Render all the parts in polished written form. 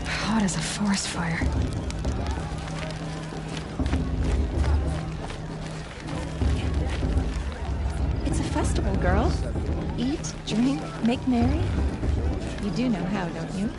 Hot as a forest fire. It's a festival, girl. Eat, drink, make merry. You do know how, don't you?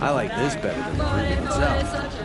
I like this better than the room itself.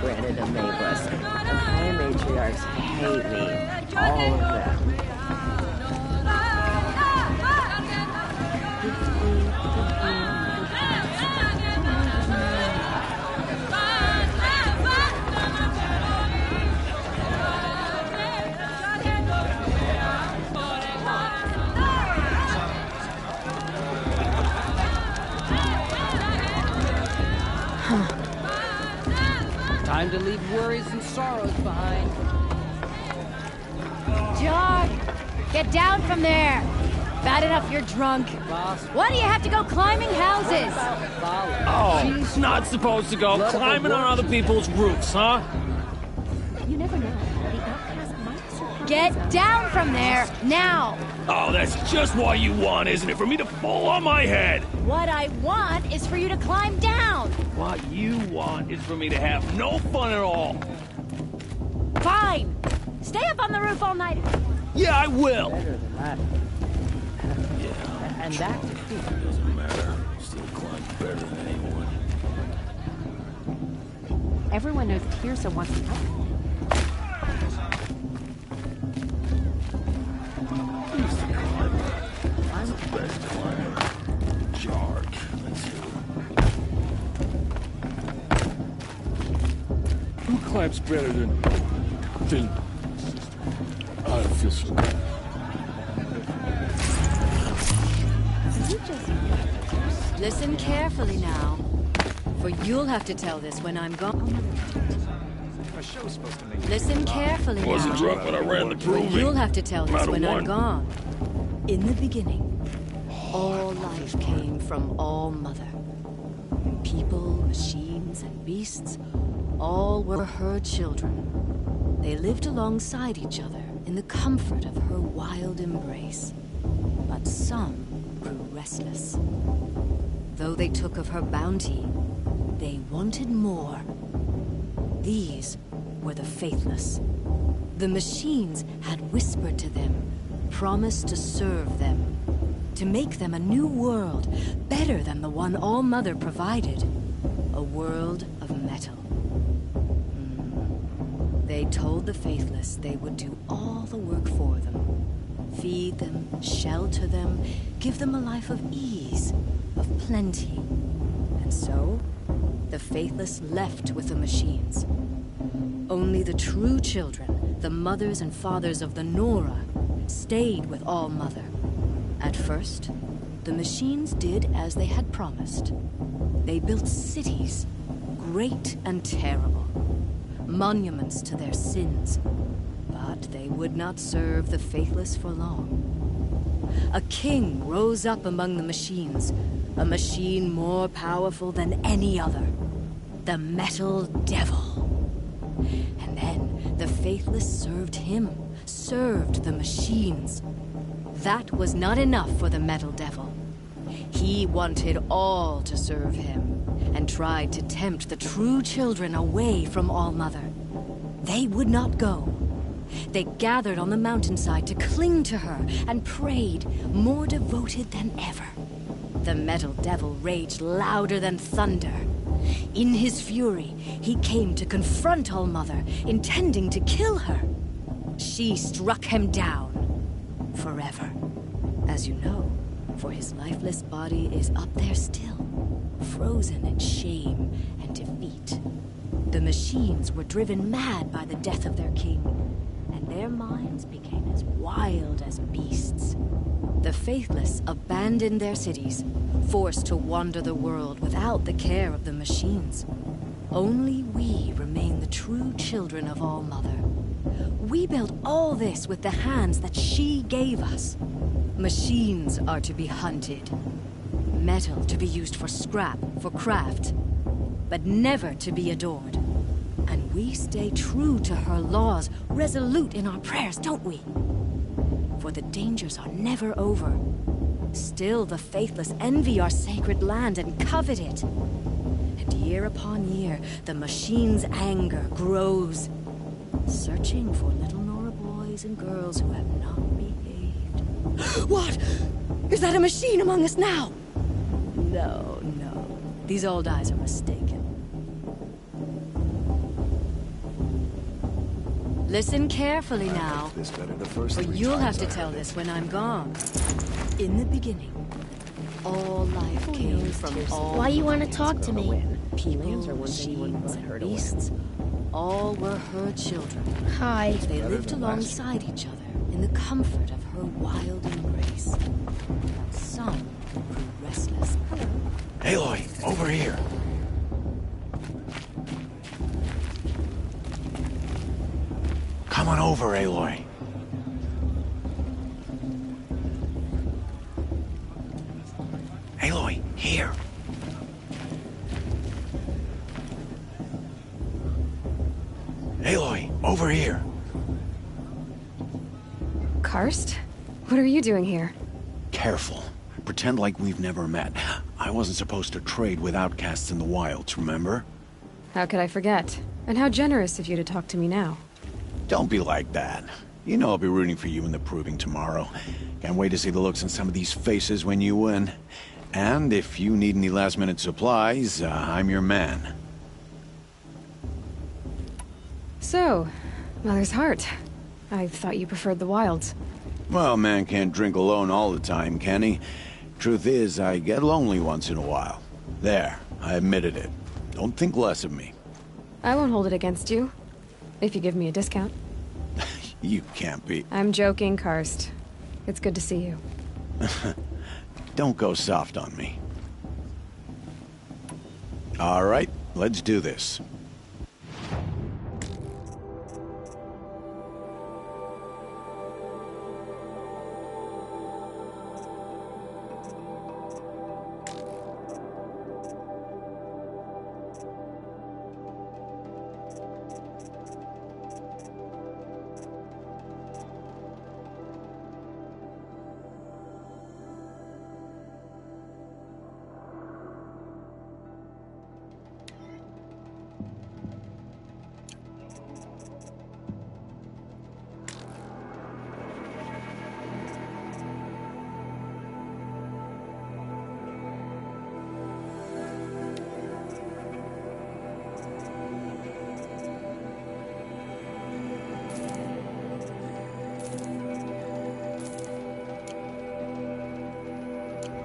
Granted a May blessing. The high matriarchs hate me. All of them. Time to leave worries and sorrows behind. Jog! Get down from there! Bad enough you're drunk. Boss, Why do you have to go climbing houses? Oh, not supposed to go climbing on other people's roofs, huh? You never know. The outcast might surprise Get us. down from there, now! Oh, that's just what you want, isn't it? For me to fall on my head. What I want is for you to climb down! What you want is for me to have no fun at all. Fine! Stay up on the roof all night. Yeah, I will. Better than that. Yeah. And that defeat. Doesn't matter. Still climb better than anyone. Everyone knows Tirsa wants to help. Who's the climber? I'm the best climber. Jark. Let's see. Who climbs better than... I don't feel so bad. Listen carefully now, for you'll have to tell this when I'm gone. Listen carefully Wasn't now. drunk when I ran the proving. You'll have to tell this Round of when I'm one. gone. In the beginning, all life came from All Mother. People, machines, and beasts, all were her children. They lived alongside each other in the comfort of her wild embrace. But some grew restless. Though they took of her bounty, they wanted more. These were the faithless. The machines had whispered to them, promised to serve them, to make them a new world, better than the one All Mother provided. A world of metal. They They told the Faithless they would do all the work for them. Feed them, shelter them, give them a life of ease, of plenty. And so, the Faithless left with the machines. Only the true children, the mothers and fathers of the Nora, stayed with All-Mother. At first, the machines did as they had promised. They built cities, great and terrible, monuments to their sins. But they would not serve the Faithless for long. A king rose up among the machines, a machine more powerful than any other. The Metal Devil. And then the Faithless served him, served the machines. That was not enough for the Metal Devil. He wanted all to serve him, and tried to tempt the true children away from All-Mother. They would not go. They gathered on the mountainside to cling to her and prayed, more devoted than ever. The Metal Devil raged louder than thunder. In his fury, he came to confront All-Mother, intending to kill her. She struck him down. Forever. As you know, for his lifeless body is up there still, frozen in shame and defeat. The machines were driven mad by the death of their king, and their minds became as wild as beasts. The Faithless abandoned their cities, forced to wander the world without the care of the machines. Only we remain the true children of All-Mother. We built all this with the hands that she gave us. Machines are to be hunted. Metal to be used for scrap, for craft. But never to be adored. And we stay true to her laws, resolute in our prayers, don't we? For the dangers are never over. Still the Faithless envy our sacred land and covet it. And year upon year, the machine's anger grows, searching for little Nora boys and girls who have not behaved. What? Is that a machine among us now? No, no. These old eyes are mistaken. Listen carefully now, This better the first for three you'll have times to I tell heard this it. when I'm gone. In the beginning, all life came from all. Why you want to talk to me? People, Humans are one thing you wouldn't machines, want her and to win. beasts. All were her children. Hi. They better lived than last alongside each other in the comfort of her wild embrace. But some grew restless. Aloy, over here. Come on over, Aloy. Aloy, here. Aloy, over here. Karst? What are you doing here? Careful. Pretend like we've never met. I wasn't supposed to trade with outcasts in the wilds, remember? How could I forget? And how generous of you to talk to me now. Don't be like that. You know I'll be rooting for you in the proving tomorrow. Can't wait to see the looks on some of these faces when you win. And if you need any last-minute supplies, I'm your man. So, Mother's Heart. I thought you preferred the wilds. Well, man can't drink alone all the time, can he? Truth is, I get lonely once in a while. There, I admitted it. Don't think less of me. I won't hold it against you. If you give me a discount. You can't be. I'm joking, Karst. It's good to see you. Don't go soft on me. All right, let's do this.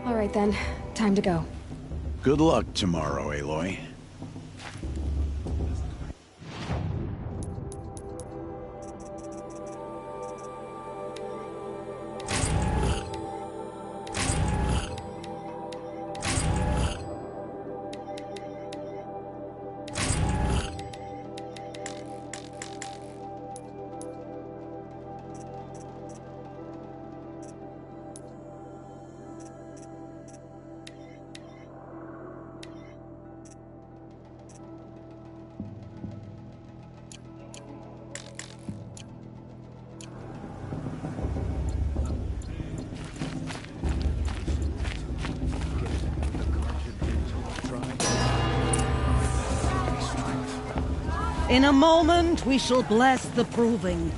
All right then, time to go. Good luck tomorrow, Aloy. In a moment, we shall bless the proving.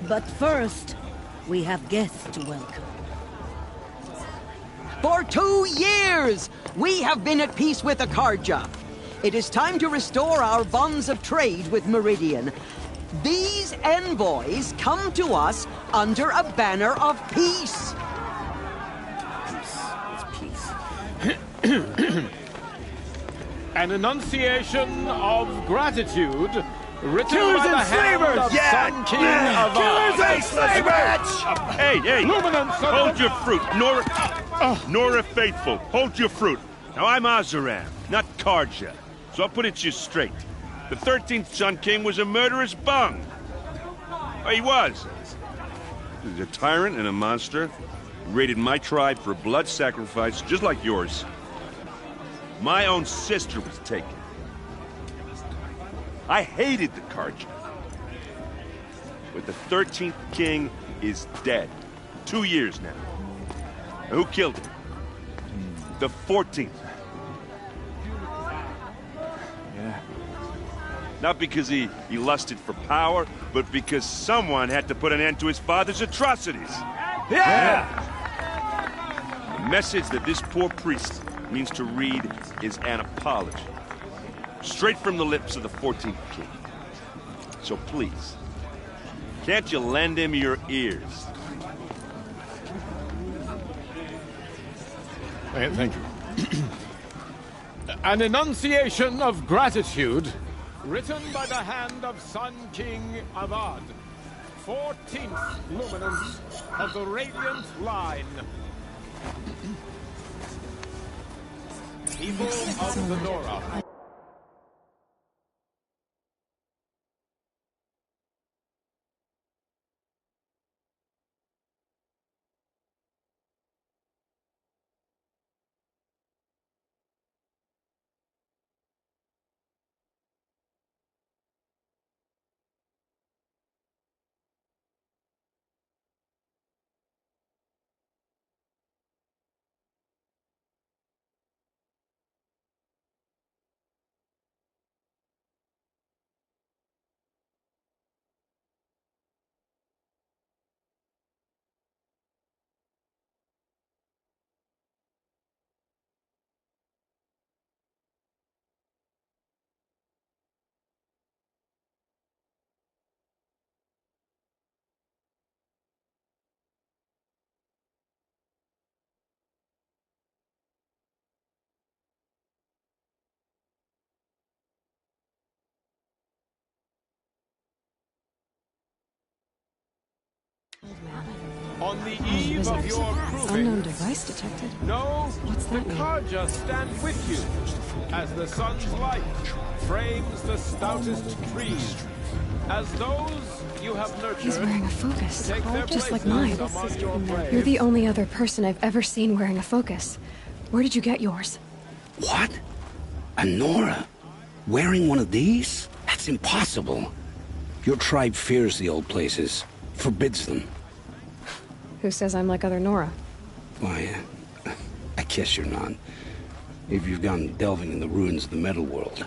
But first, we have guests to welcome. For 2 years, we have been at peace with Akarja. It is time to restore our bonds of trade with Meridian. These envoys come to us under a banner of peace. An enunciation of gratitude written by the hand of Sun King of Killers and slavers! Hey, Luminance hold your fruit. Nora Faithful, hold your fruit. Now, I'm Azaran, not Karja, so I'll put it to you straight. The 13th Sun King was a murderous bung. Oh, he was. He was a tyrant and a monster. Raided my tribe for blood sacrifice, just like yours. My own sister was taken. I hated the Karja. But the 13th king is dead. 2 years now. And who killed him? The 14th. Yeah. Not because he lusted for power, but because someone had to put an end to his father's atrocities. Yeah! The message that this poor priest means to read is an apology. Straight from the lips of the 14th king. So please, can't you lend him your ears? Thank you. An enunciation of gratitude written by the hand of Sun King Avad, 14th luminance of the Radiant Line. People of the Nora. On the eve of your proving, Unknown device detected. know What's the that mean? Karja stand with you as the sun's light frames the stoutest trees. As those you have nurtured, He's wearing a focus, take their just like places mine. among your brave. You're the only other person I've ever seen wearing a focus. Where did you get yours? What? A Nora? Wearing one of these? That's impossible. Your tribe fears the old places, forbids them. Who says I'm like other Nora? Why, I guess you're not. If you've gone delving in the ruins of the metal world.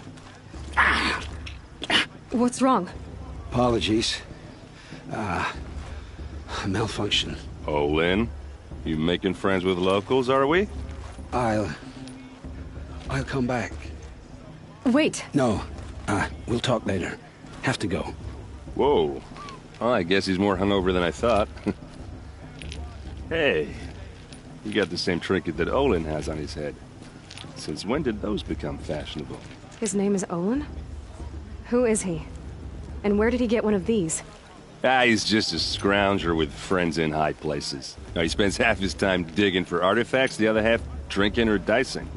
What's wrong? Apologies. Malfunction. Oh, Lynn? You making friends with locals, are we? I'll come back. Wait. No, we'll talk later. Have to go. Whoa. Well, I guess he's more hungover than I thought. Hey, You got the same trinket that Olin has on his head. Since when did those become fashionable? His name is Olin? Who is he? And where did he get one of these? He's just a scrounger with friends in high places. Now, he spends half his time digging for artifacts, the other half drinking or dicing.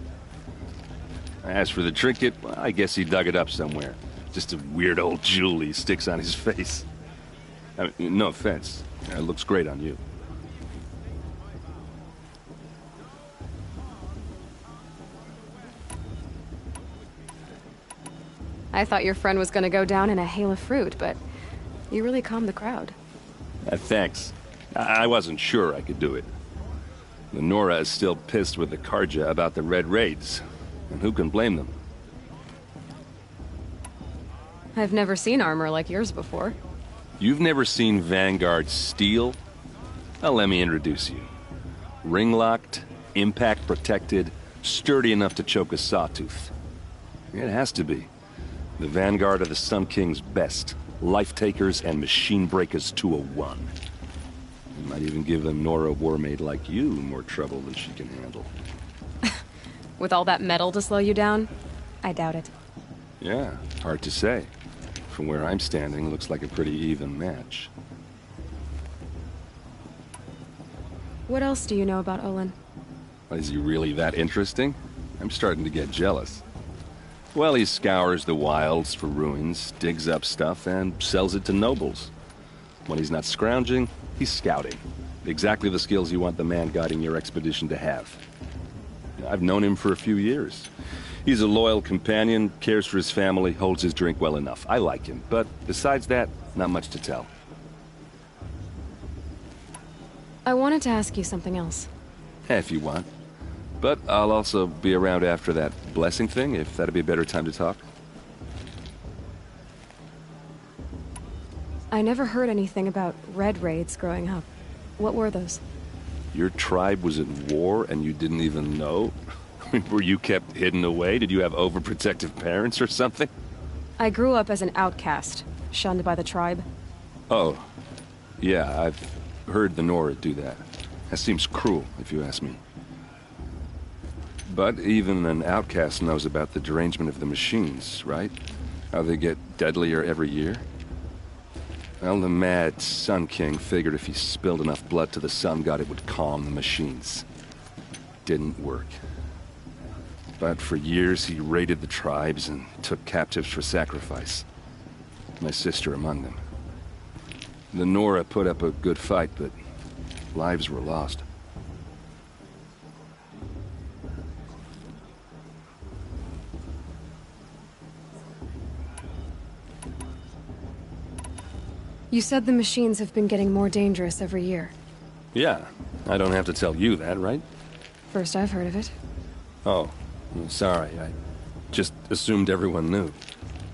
As for the trinket, well, I guess he dug it up somewhere. Just a weird old jewel he sticks on his face. I mean, no offense. It looks great on you. I thought your friend was gonna go down in a hail of fruit, but you really calmed the crowd. Thanks. I wasn't sure I could do it. The Nora is still pissed with the Carja about the Red Raids. And who can blame them? I've never seen armor like yours before. You've never seen Vanguard steel? Well, let me introduce you. Ring-locked, impact-protected, sturdy enough to choke a sawtooth. It has to be. The Vanguard of the Sun King's best. Life-takers and machine breakers to a one. You might even give a Nora warmaid like you more trouble than she can handle. With all that metal to slow you down? I doubt it. Yeah, hard to say. From where I'm standing, looks like a pretty even match. What else do you know about Olin? Is he really that interesting? I'm starting to get jealous. Well, he scours the wilds for ruins, digs up stuff, and sells it to nobles. When he's not scrounging, he's scouting. Exactly the skills you want the man guiding your expedition to have. I've known him for a few years. He's a loyal companion, cares for his family, holds his drink well enough. I like him, but besides that, not much to tell. I wanted to ask you something else. If you want. But I'll also be around after that blessing thing, if that'd be a better time to talk. I never heard anything about Red Raids growing up. What were those? Your tribe was at war and you didn't even know? Were you kept hidden away? Did you have overprotective parents or something? I grew up as an outcast, shunned by the tribe. Oh. Yeah, I've heard the Nora do that. That seems cruel, if you ask me. But even an outcast knows about the derangement of the machines, right? How they get deadlier every year? Well, the mad Sun King figured if he spilled enough blood to the Sun God, it would calm the machines. Didn't work. But for years, he raided the tribes and took captives for sacrifice. My sister among them. The Nora put up a good fight, but lives were lost. You said the machines have been getting more dangerous every year. Yeah, I don't have to tell you that, right? First I've heard of it. Oh, sorry, I just assumed everyone knew.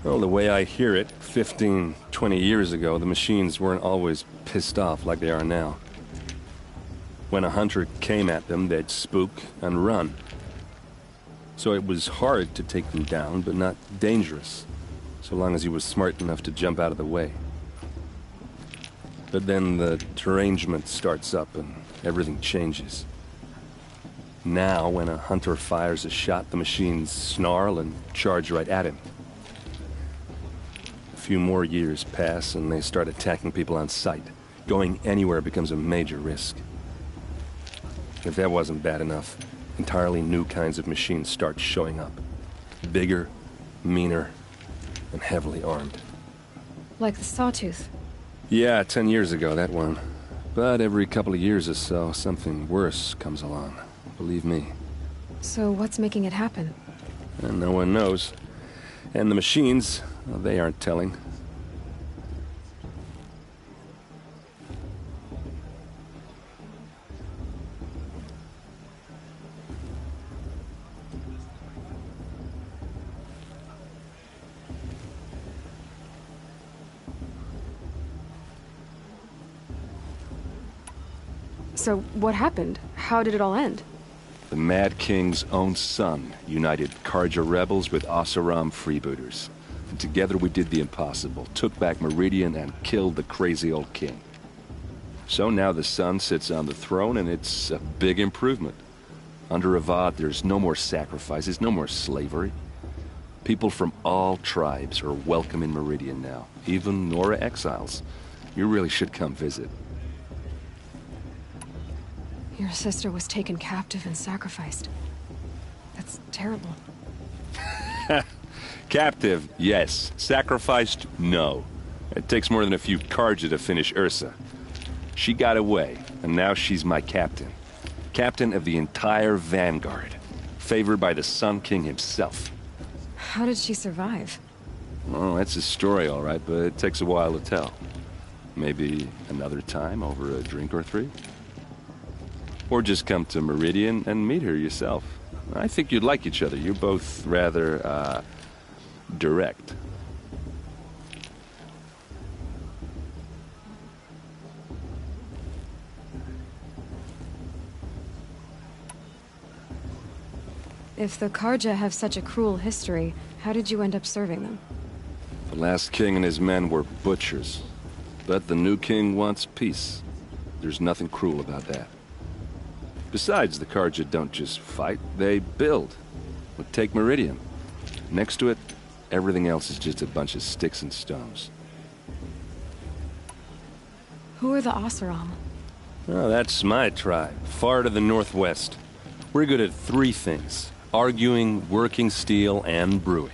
Well, the way I hear it, 15, 20 years ago, the machines weren't always pissed off like they are now. When a hunter came at them, they'd spook and run. So it was hard to take them down, but not dangerous, so long as he was smart enough to jump out of the way. But then the derangement starts up and everything changes. Now, when a hunter fires a shot, the machines snarl and charge right at him. A few more years pass and they start attacking people on sight. Going anywhere becomes a major risk. If that wasn't bad enough, entirely new kinds of machines start showing up. Bigger, meaner, and heavily armed. Like the Sawtooth. Yeah, 10 years ago, that one. But every couple of years or so, something worse comes along. Believe me. So what's making it happen? And no one knows. And the machines, well, they aren't telling. So what happened? How did it all end? The Mad King's own son united Carja rebels with Oseram freebooters. And together we did the impossible, took back Meridian and killed the crazy old king. So now the son sits on the throne, and it's a big improvement. Under Avad, there's no more sacrifices, no more slavery. People from all tribes are welcome in Meridian now, even Nora exiles. You really should come visit. Your sister was taken captive and sacrificed. That's terrible. Captive, yes. Sacrificed, no. It takes more than a few Carja to finish Ursa. She got away, and now she's my captain. Captain of the entire Vanguard. Favored by the Sun King himself. How did she survive? Oh, that's a story, all right, but it takes a while to tell. Maybe another time over a drink or three? Or just come to Meridian and meet her yourself. I think you'd like each other. You're both rather, direct. If the Carja have such a cruel history, how did you end up serving them? The last king and his men were butchers. But the new king wants peace. There's nothing cruel about that. Besides, the Carja don't just fight, they build. But take Meridian. Next to it, everything else is just a bunch of sticks and stones. Who are the Oseram? Oh, that's my tribe, far to the northwest. We're good at three things. Arguing, working steel, and brewing.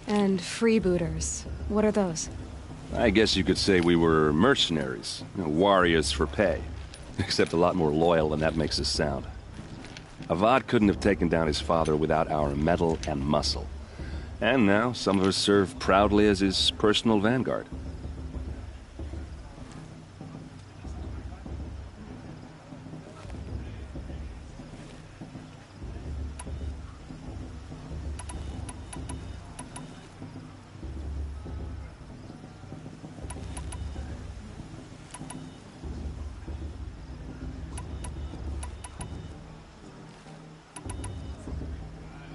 And freebooters. What are those? I guess you could say we were mercenaries. Warriors for pay. Except a lot more loyal than that makes us sound. Avad couldn't have taken down his father without our metal and muscle. And now, some of us serve proudly as his personal vanguard.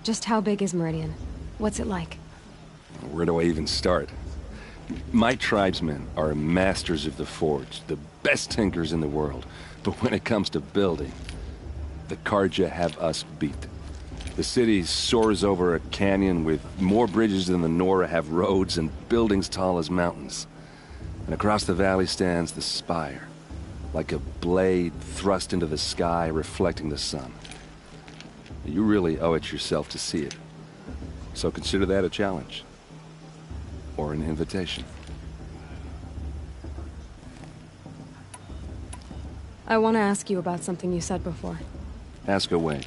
Just how big is Meridian? What's it like? Where do I even start? My tribesmen are masters of the forge, the best tinkers in the world. But when it comes to building, the Carja have us beat. The city soars over a canyon with more bridges than the Nora have roads and buildings tall as mountains. And across the valley stands the spire, like a blade thrust into the sky reflecting the sun. You really owe it yourself to see it. So consider that a challenge. Or an invitation. I want to ask you about something you said before. Ask away.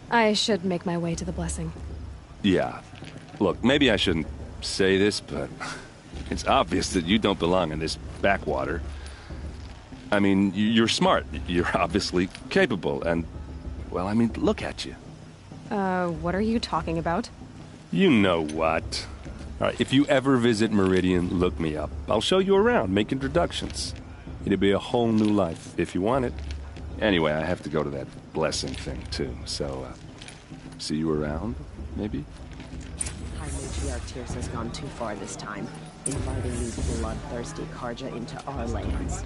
I should make my way to the blessing. Yeah. Look, maybe I shouldn't say this, but it's obvious that you don't belong in this backwater. I mean, you're smart. You're obviously capable, and, well, I mean, look at you. What are you talking about? You know what. All right, if you ever visit Meridian, look me up. I'll show you around, make introductions. It'll be a whole new life, if you want it. Anyway, I have to go to that blessing thing, too, so, see you around, maybe? High Matriarch Tears has gone too far this time, inviting these bloodthirsty Carja into our lands.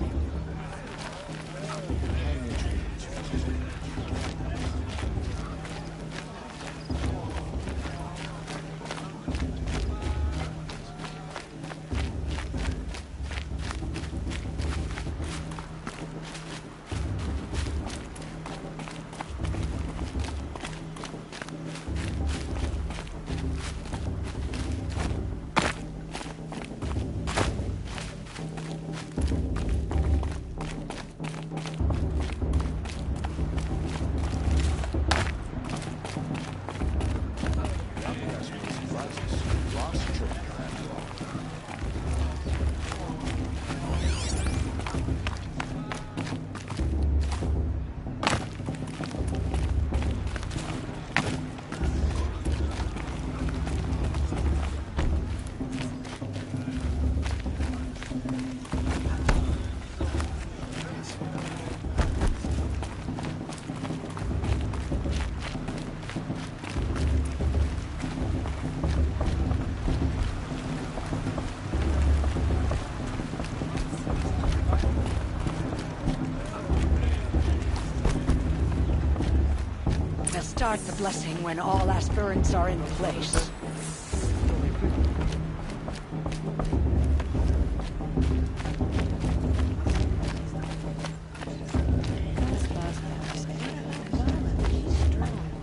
start the blessing when all aspirants are in place.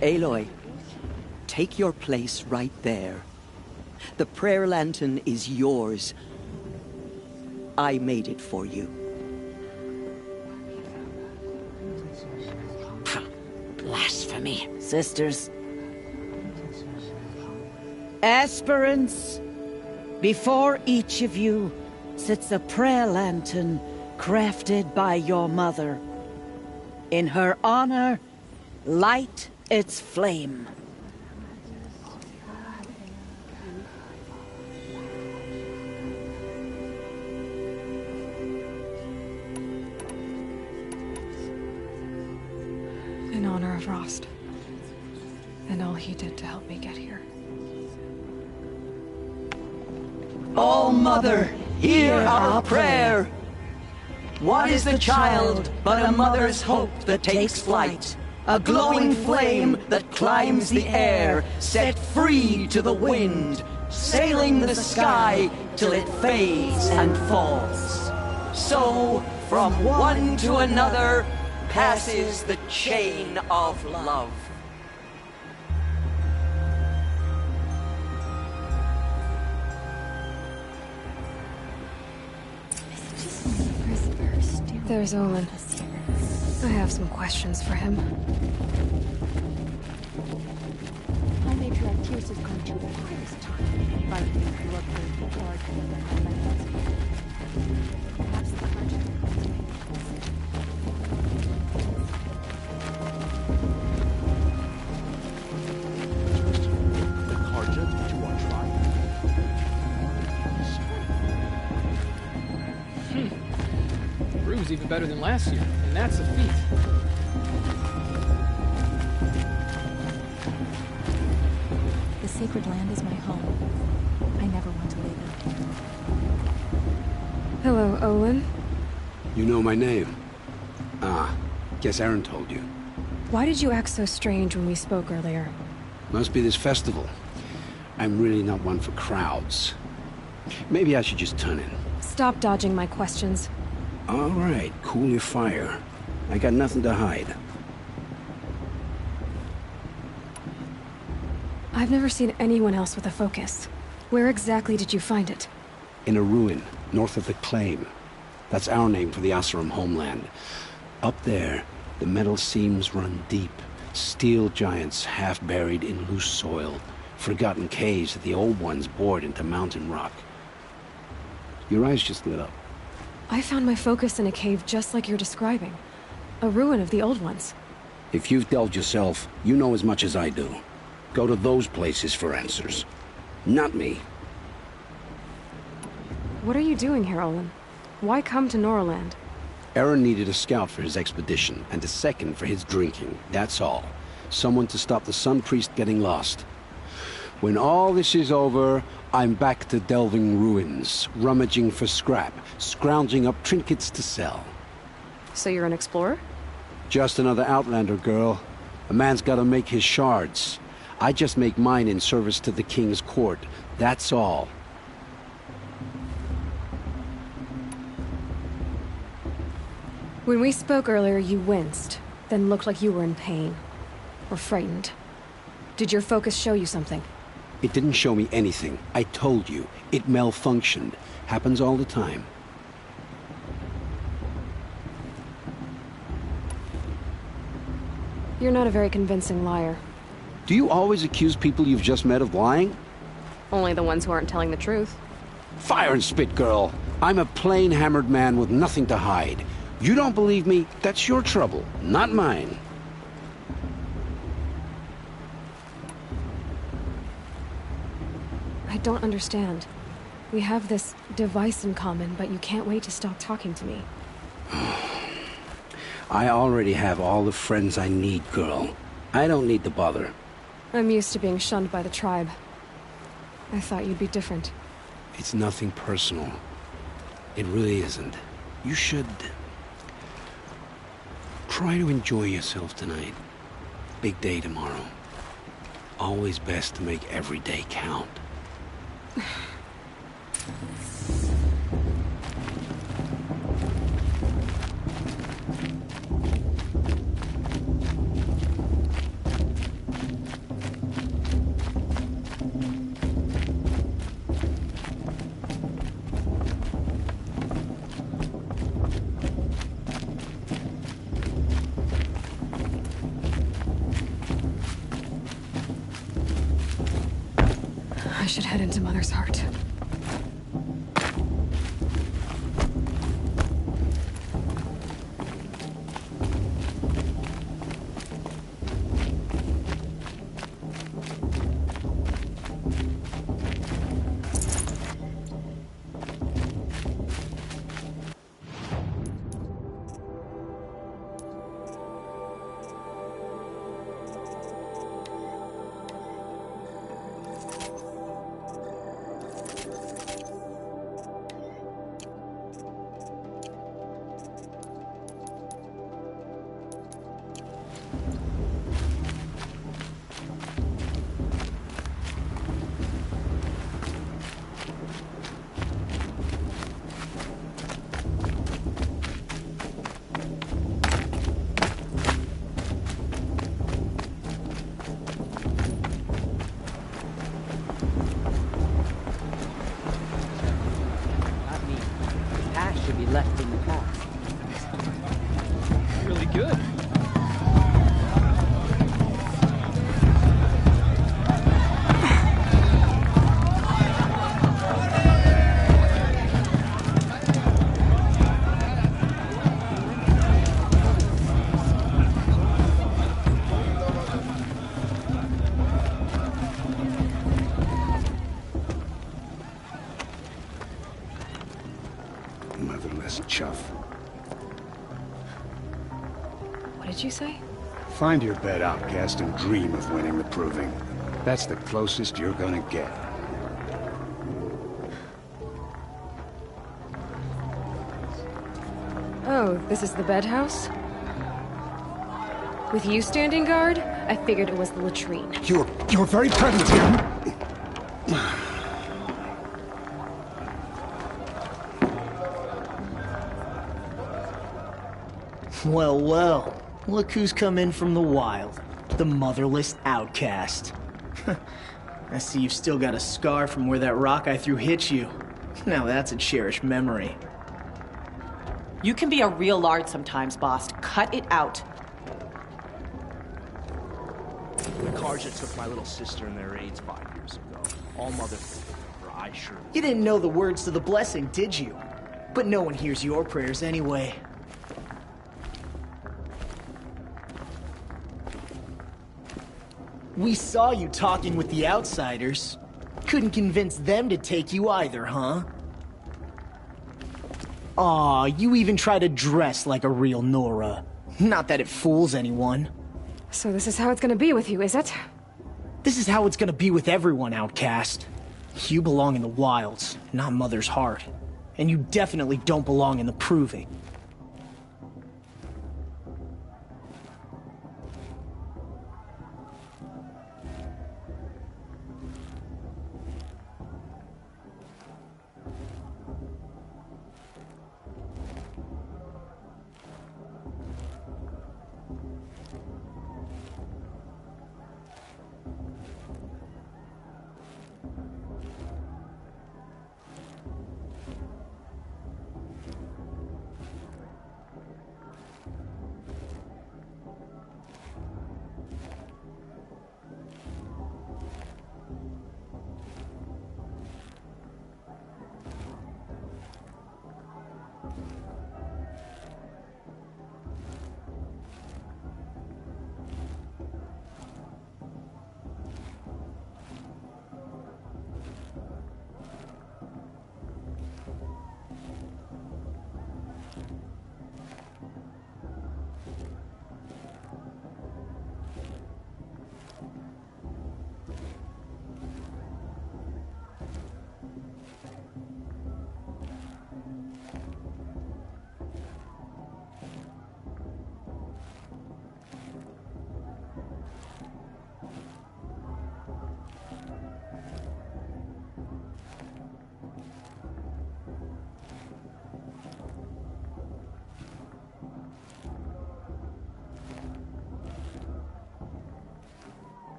Aloy, take your place right there. The prayer lantern is yours. I made it for you. Blasphemy. Sisters. Aspirants, before each of you sits a prayer lantern crafted by your mother. In her honor, light its flame. In honor of Rost. And all he did to help me get here. All Mother, hear our prayer! What is the child but a mother's hope that takes flight? A glowing flame that climbs the air, set free to the wind, sailing the sky till it fades and falls. So, from one to another, passes the chain of love. There's Olin. I have some questions for him. High Matriarch Tears has gone too far this time, inviting you to look for the Lord and the Highlands. Perhaps the Carja. The Carja, did you want to try? The brew's even better than last year, and that's a feat. The sacred land is my home. I never want to leave it. Hello, Olin. You know my name? Ah, guess Aaron told you. Why did you act so strange when we spoke earlier? Must be this festival. I'm really not one for crowds. Maybe I should just turn in. Stop dodging my questions. All right, cool your fire. I got nothing to hide. I've never seen anyone else with a focus. Where exactly did you find it? In a ruin, north of the Claim. That's our name for the Oseram homeland. Up there, the metal seams run deep. Steel giants half buried in loose soil. Forgotten caves that the old ones bored into mountain rock. Your eyes just lit up. I found my focus in a cave just like you're describing. A ruin of the old ones. If you've delved yourself, you know as much as I do. Go to those places for answers. Not me. What are you doing here, Olin? Why come to Norland? Aaron needed a scout for his expedition, and a second for his drinking. That's all. Someone to stop the Sun Priest getting lost. When all this is over, I'm back to delving ruins, rummaging for scrap, scrounging up trinkets to sell. So you're an explorer? Just another Outlander, girl. A man's gotta make his shards. I just make mine in service to the King's court. That's all. When we spoke earlier, you winced, then looked like you were in pain. Or frightened. Did your focus show you something? It didn't show me anything. I told you. It malfunctioned. Happens all the time. You're not a very convincing liar. Do you always accuse people you've just met of lying? Only the ones who aren't telling the truth. Fire and spit, girl. I'm a plain hammered man with nothing to hide. You don't believe me? That's your trouble, not mine. I don't understand. We have this device in common, but you can't wait to stop talking to me. I already have all the friends I need, girl. I don't need to bother. I'm used to being shunned by the tribe. I thought you'd be different. It's nothing personal. It really isn't. You should... try to enjoy yourself tonight. big day tomorrow. Always best to make every day count. I should head into Mother's Heart. Should be left in the past. Really good. Motherless chuff. What did you say? Find your bed, outcast, and dream of winning the Proving. That's the closest you're gonna get. Oh, this is the bed house? With you standing guard, I figured it was the latrine. Your very presence here. Well, well. Look who's come in from the wild. The motherless outcast. I see you've still got a scar from where that rock I threw hit you. Now that's a cherished memory. You can be a real lard sometimes, boss. Cut it out. The Carja took my little sister in their raids 5 years ago. All Mother for I sure. You didn't know the words to the blessing, did you? But no one hears your prayers anyway. We saw you talking with the outsiders. Couldn't convince them to take you either, huh? Aw, you even try to dress like a real Nora. Not that it fools anyone. So this is how it's gonna be with you, is it? This is how it's gonna be with everyone, outcast. You belong in the wilds, not Mother's Heart. And you definitely don't belong in the Proving.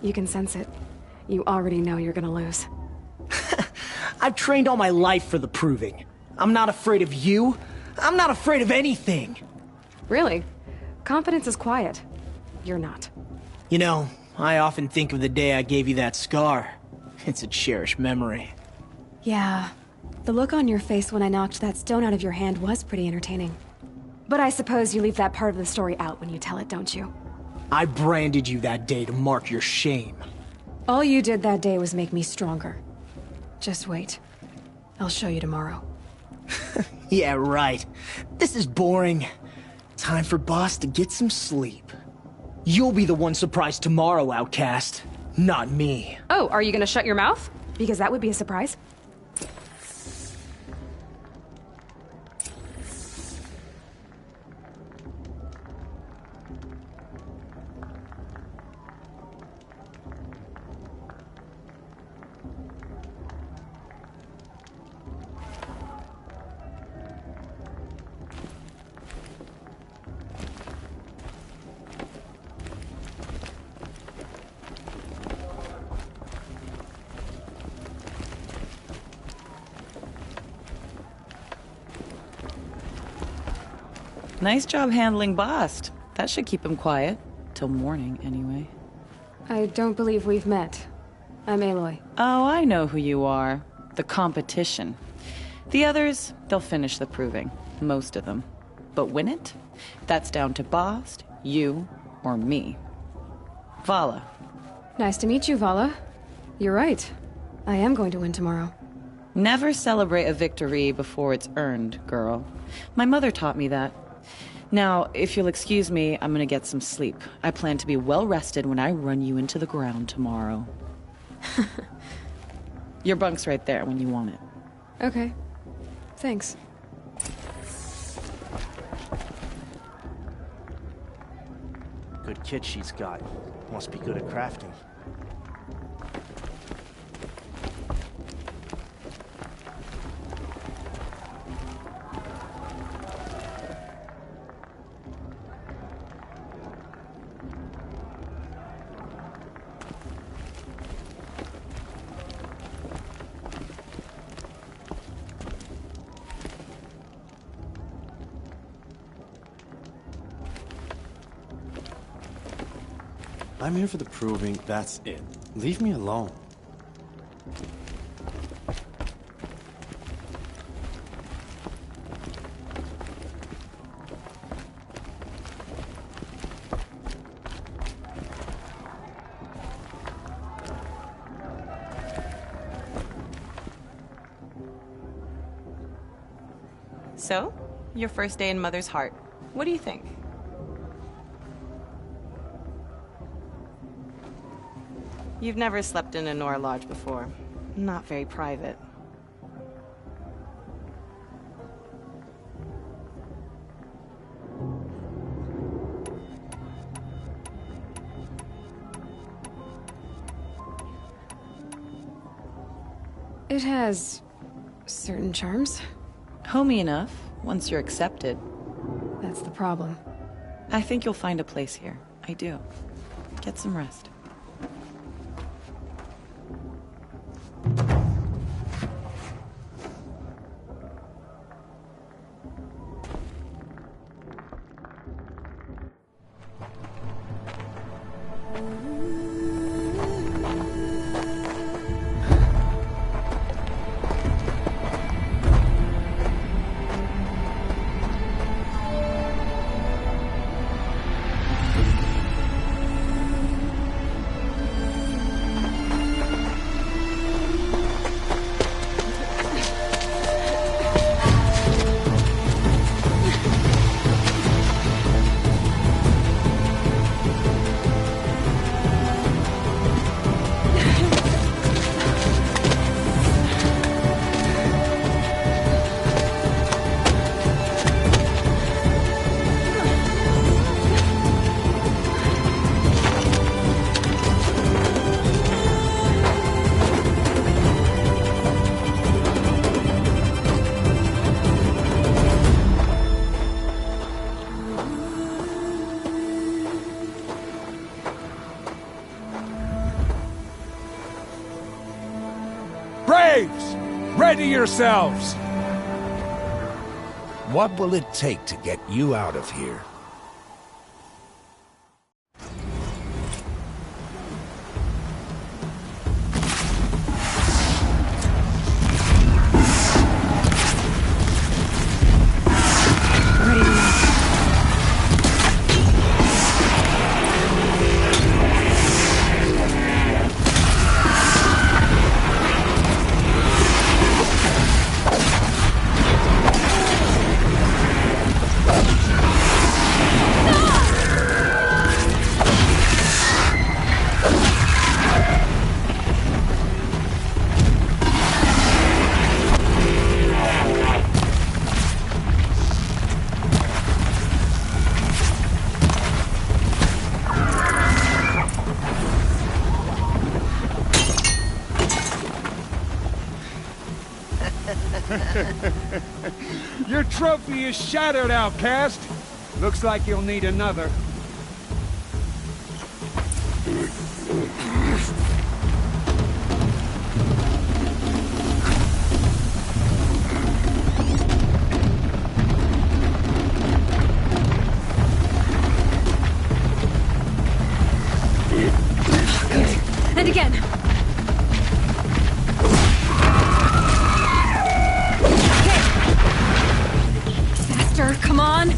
You can sense it. You already know you're gonna lose. I've trained all my life for the proving. I'm not afraid of you. I'm not afraid of anything. Really? Confidence is quiet. You're not. You know, I often think of the day I gave you that scar. It's a cherished memory. Yeah. The look on your face when I knocked that stone out of your hand was pretty entertaining. But I suppose you leave that part of the story out when you tell it, don't you? I branded you that day to mark your shame. All you did that day was make me stronger. Just wait. I'll show you tomorrow. Yeah, right. This is boring. Time for Boss to get some sleep. You'll be the one surprised tomorrow, Outcast. Not me. Oh, are you gonna shut your mouth? Because that would be a surprise. Nice job handling Bast. That should keep him quiet. Till morning, anyway. I don't believe we've met. I'm Aloy. Oh, I know who you are. The competition. The others, they'll finish the proving. Most of them. But win it? That's down to Bast, you, or me. Vala. Nice to meet you, Vala. You're right. I am going to win tomorrow. Never celebrate a victory before it's earned, girl. My mother taught me that. Now, if you'll excuse me, I'm gonna get some sleep. I plan to be well rested when I run you into the ground tomorrow. Your bunk's right there when you want it. Okay. Thanks. Good kit she's got. Must be good at crafting. I'm here for the proving, that's it. Leave me alone. So, your first day in Mother's Heart. What do you think? You've never slept in a Nora Lodge before. Not very private. It has certain charms. Homey enough, once you're accepted. That's the problem. I think you'll find a place here. I do. Get some rest. Braves! Ready yourselves! What will it take to get you out of here? Your trophy is shattered, outcast. Looks like you'll need another. And again. Faster, come on.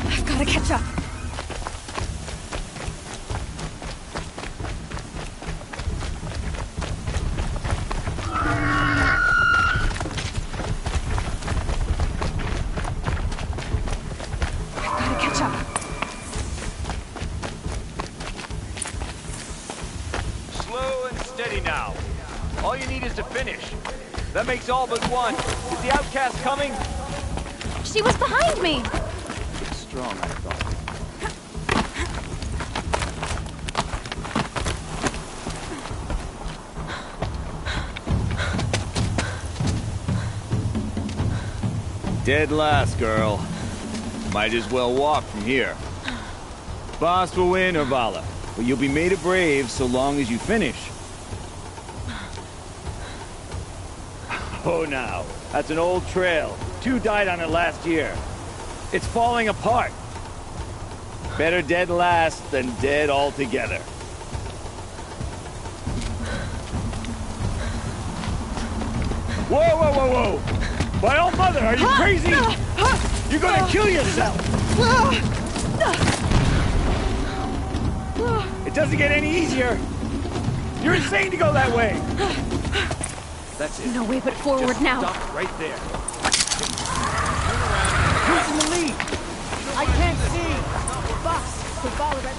I've got to catch up. Now. All you need is to finish. That makes all but one. Is the outcast coming? She was behind me! It's strong, I thought. Dead last, girl. Might as well walk from here. Boss will win or Vala, but you'll be made a brave so long as you finish. Oh, now. That's an old trail. 2 died on it last year. It's falling apart. Better dead last than dead altogether. Whoa, whoa, whoa, whoa! My old mother, are you crazy? You're gonna kill yourself! It doesn't get any easier! You're insane to go that way! That's it. No way but forward. Just now. Stop right there. Who's in the lead? I can't see. Boss, to follow that.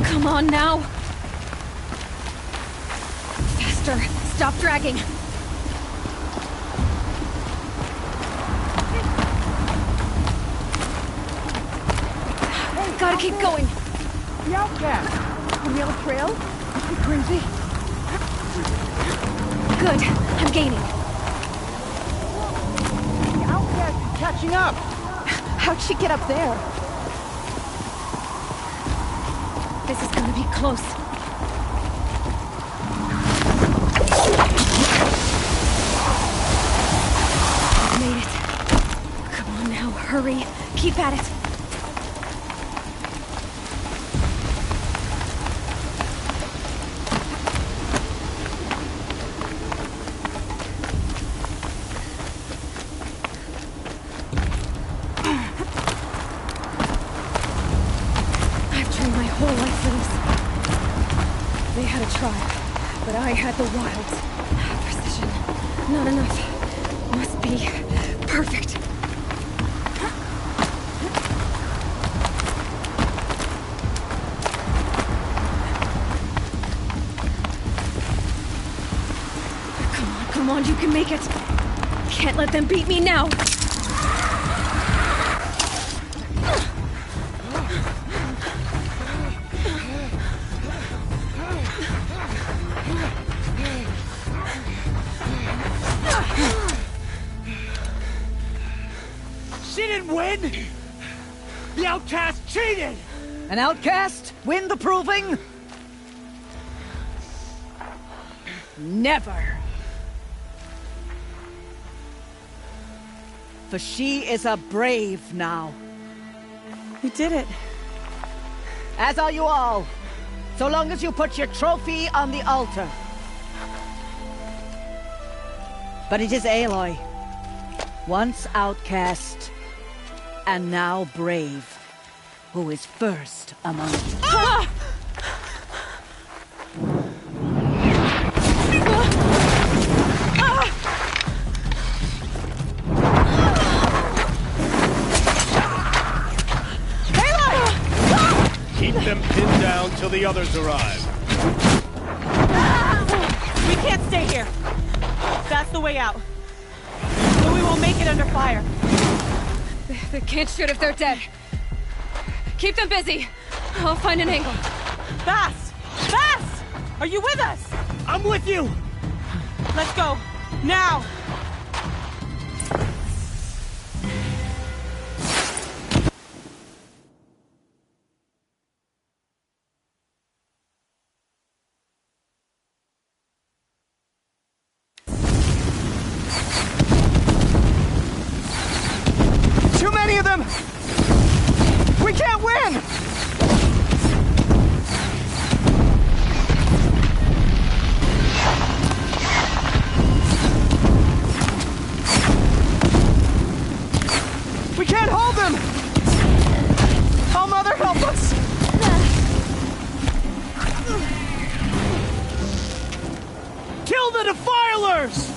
Come on now. Faster. Stop dragging. Gotta keep going. The outcast. On the other trail? You crazy? Good. I'm gaining. The outcast is catching up. How'd she get up there? This is gonna be close. Made it. Come on now, hurry. Keep at it. But I had the wilds. Precision. Not enough. Must be perfect. Come on, you can make it. Can't let them beat me now. Win? The outcast cheated! An outcast? Win the proving? Never. For she is a brave now. We did it. As are you all. So long as you put your trophy on the altar. But it is Aloy, once outcast, and now brave, who is first among you. Ah! Keep them pinned down till the others arrive. We can't stay here. That's the way out. But we won't make it under fire. They can't shoot if they're dead. Keep them busy. I'll find an angle. Fast! Fast! Are you with us? I'm with you! Let's go. Now! Too many of them! We can't win! We can't hold them! Oh, Mother, help us! Kill the Defilers!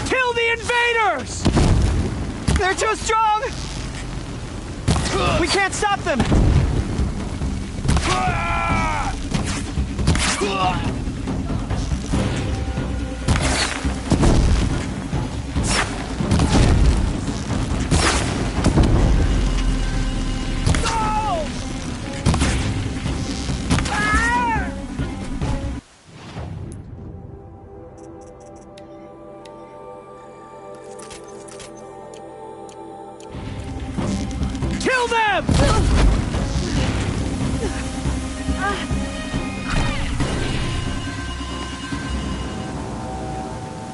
Kill the invaders! They're too strong! We can't stop them! Kill them!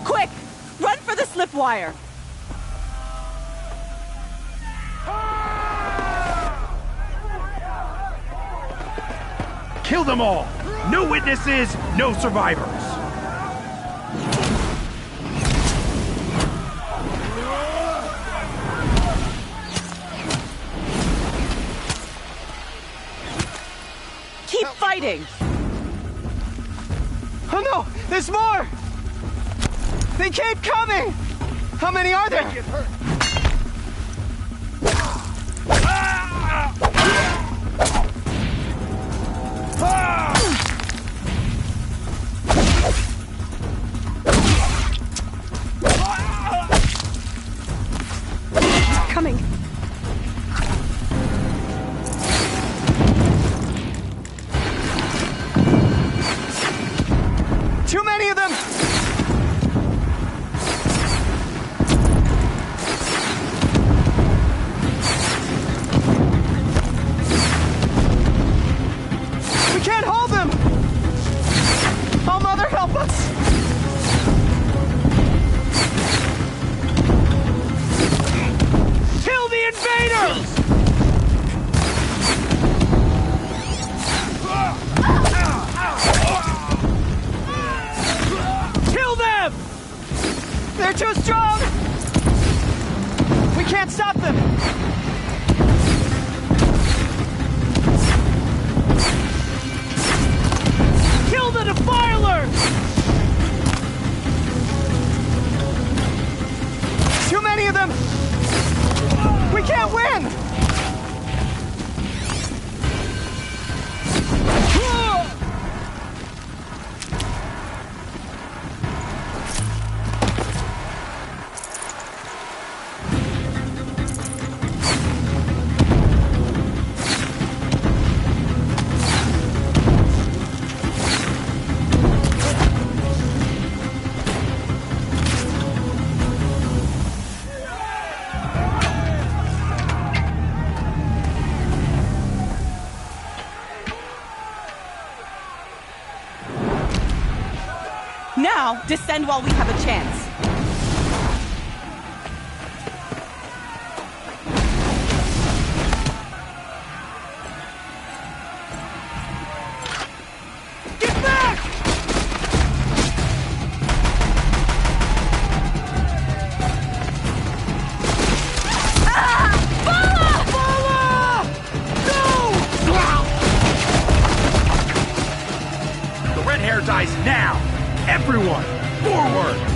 Quick! Run for the slipwire! Kill them all! No witnesses, no survivors! Keep fighting! Oh no! There's more! They keep coming! How many are there? Coming. Too many of them! We can't hold them! Oh, Mother, help us! Kill the invaders! Kill them! They're too strong! We can't stop them! Kill the Defilers! Too many of them! We can't win! Now, descend while we have a chance. Dies now! Everyone, forward!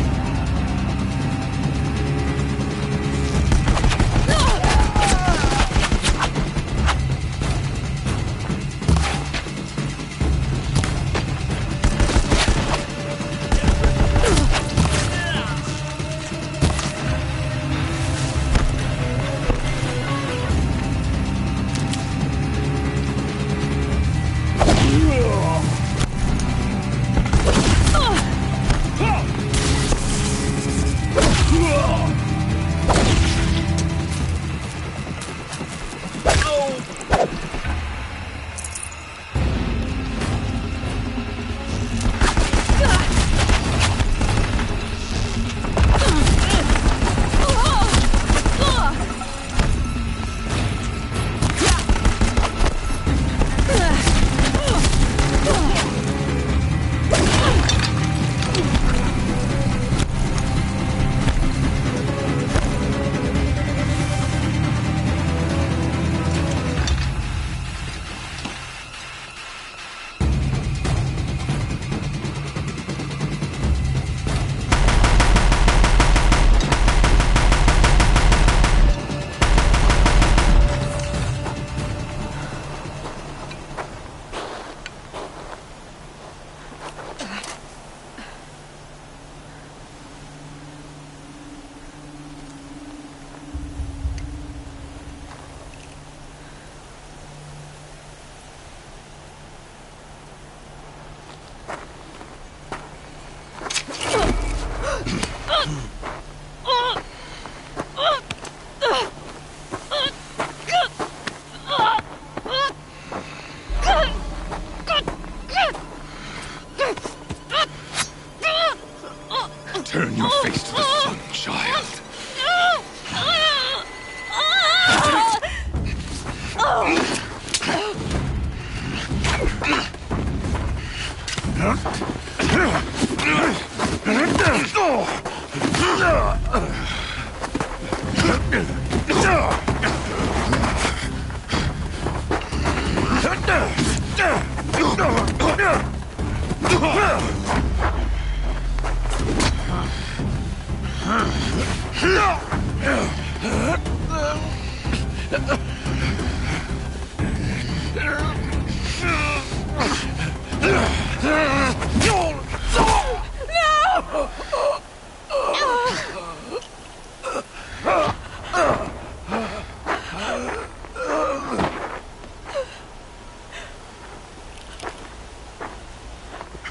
Turn your face to the sun, child.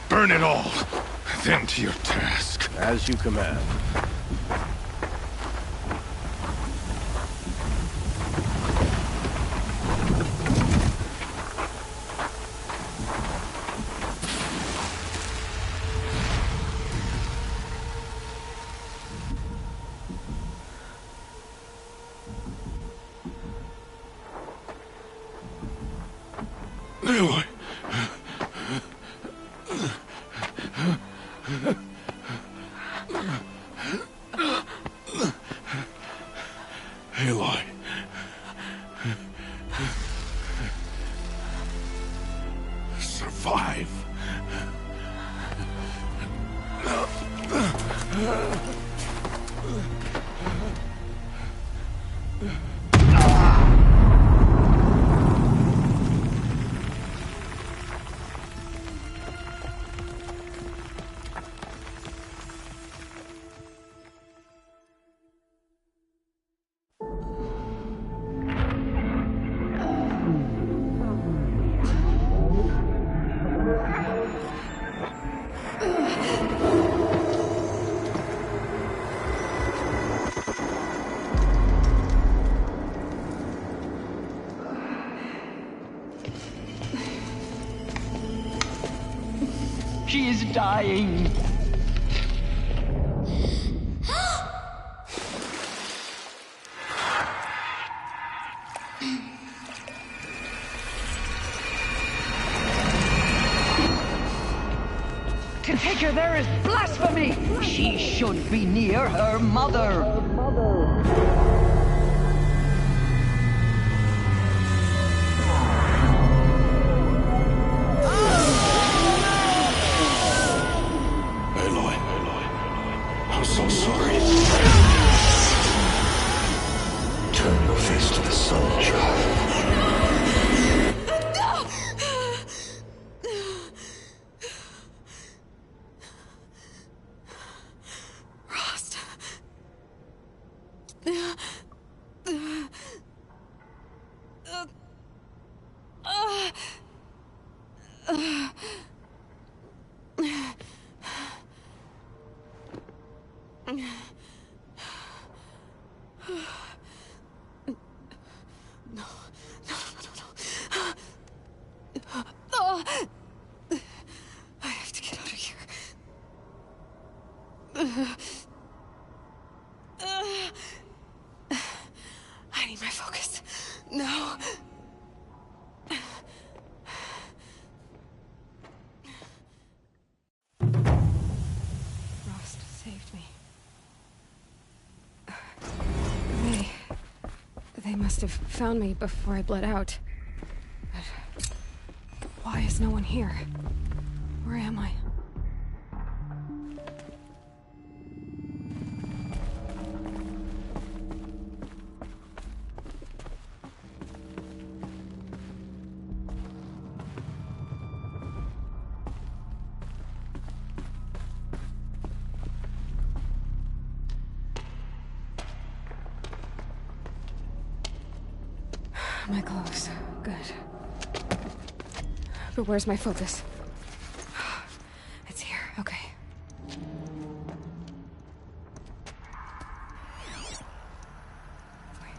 Burn it all, then to your task. As you command. Aloy. Aloy. Survive. She is dying. Seeker, there is blasphemy! She should be near her mother! Aloy, I'm so sorry. Turn your face to the sun, child. I have to get out of here. I need my focus. No. Rost saved me. They must have found me before I bled out. But why is no one here? Where am I? My clothes. Good. But where's my focus? It's here. Okay. Wait.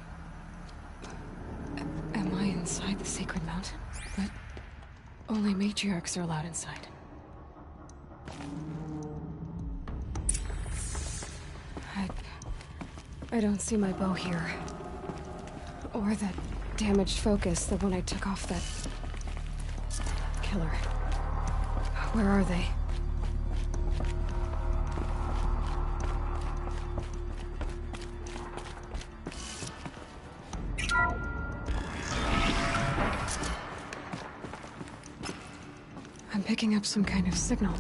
Am I inside the Sacred Mountain? But only matriarchs are allowed inside. I don't see my bow here. Or that damaged focus, the one I took off that killer. Where are they? I'm picking up some kind of signal.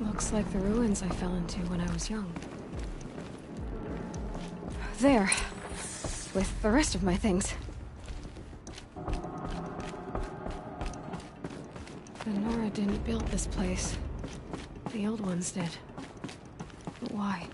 Looks like the ruins I fell into when I was young. There. With the rest of my things. The Nora didn't build this place. The old ones did. But why?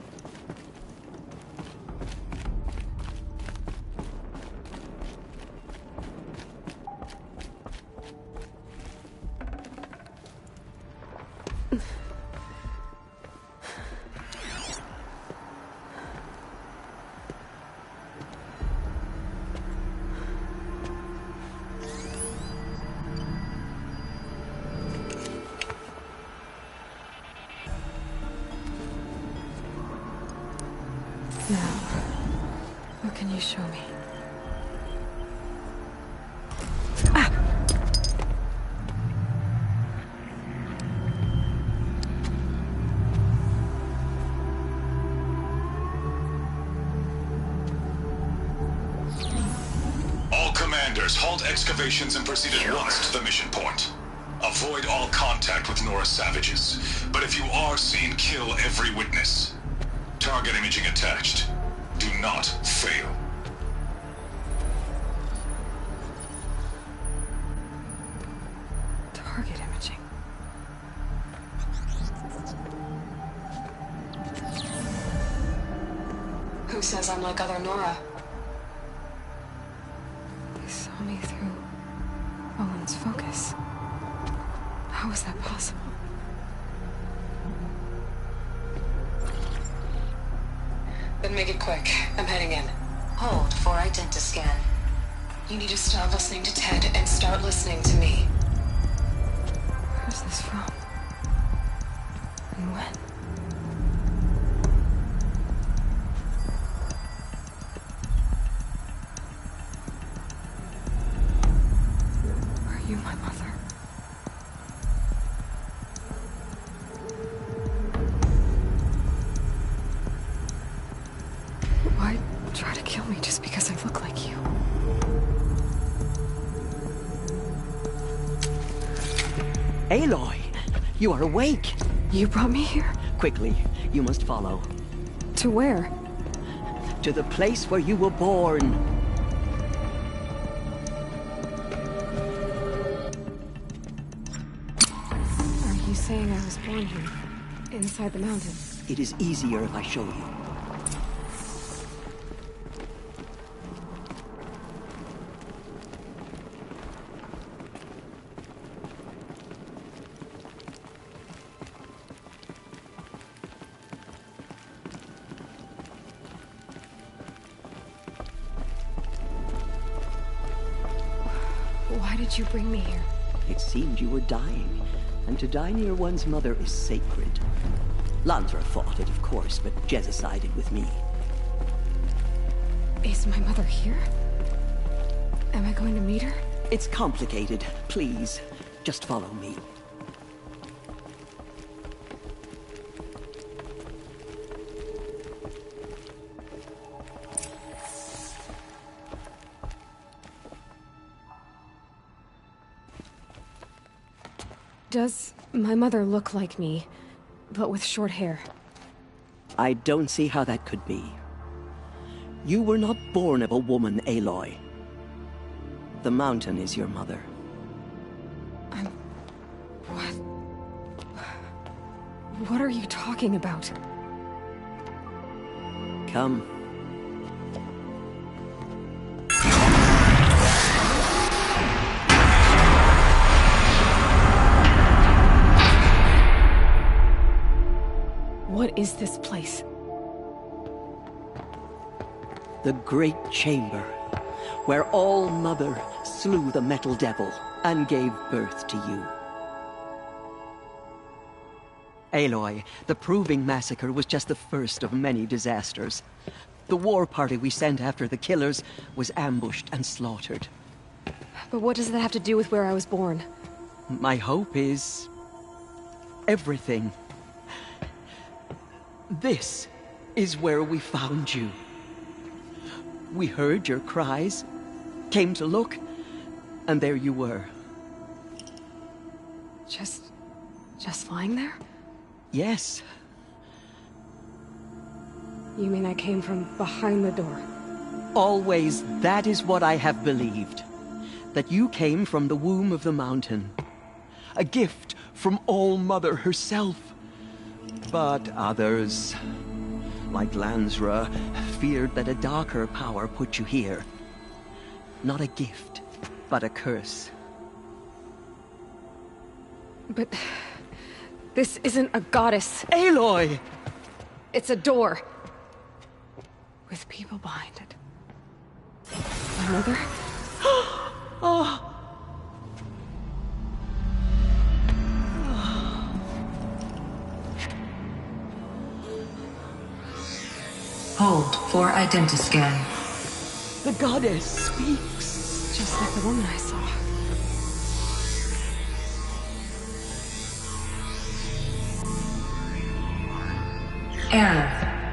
Now, what can you show me? All commanders, halt excavations and proceed at once to the mission point. Avoid all contact with Nora savages, but if you are seen, kill every witness. Target imaging attached. Do not fail. Target imaging. Who says I'm like other Nora? They saw me through Owen's focus. How is that possible? Then make it quick. I'm heading in. Hold for identiscan. You need to stop listening to Ted and start listening to me. Who's this from? And when? Why try to kill me just because I look like you? Aloy, you are awake. You brought me here? Quickly, you must follow. To where? To the place where you were born. Are you saying I was born here? Inside the mountain? It is easier if I show you. Why did you bring me here? It seemed you were dying, and to die near one's mother is sacred. Lansra fought it, of course, but Jezza sided with me. Is my mother here? Am I going to meet her? It's complicated. Please, just follow me. Does my mother look like me, but with short hair? I don't see how that could be. You were not born of a woman, Aloy. The mountain is your mother. What? What are you talking about? Come. What is this place? The Great Chamber, where All-Mother slew the Metal Devil and gave birth to you. Aloy, the Proving Massacre was just the first of many disasters. The war party we sent after the killers was ambushed and slaughtered. But what does that have to do with where I was born? My hope is... everything. This is where we found you. We heard your cries, came to look, and there you were. Just lying there? Yes. You mean I came from behind the door? Always, that is what I have believed. That you came from the womb of the mountain. A gift from All-Mother herself. But others, like Lansra, feared that a darker power put you here. Not a gift, but a curse. But... this isn't a goddess. Aloy! It's a door. With people behind it. My mother? Oh! Hold for identiscan. The goddess speaks. Just like the woman I saw. Error.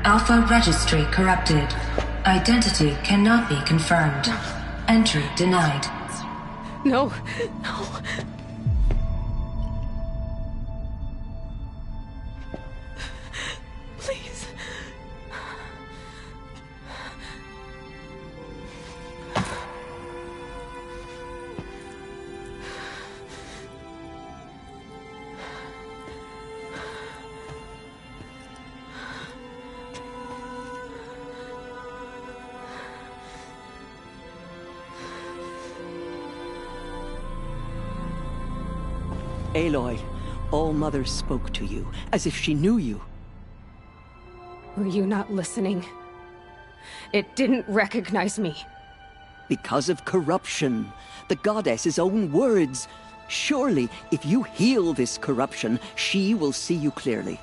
Alpha registry corrupted. Identity cannot be confirmed. Entry denied. No. No. Please. Aloy, All-Mother spoke to you, as if she knew you. Were you not listening? It didn't recognize me. Because of corruption. The goddess's own words. Surely, if you heal this corruption, she will see you clearly.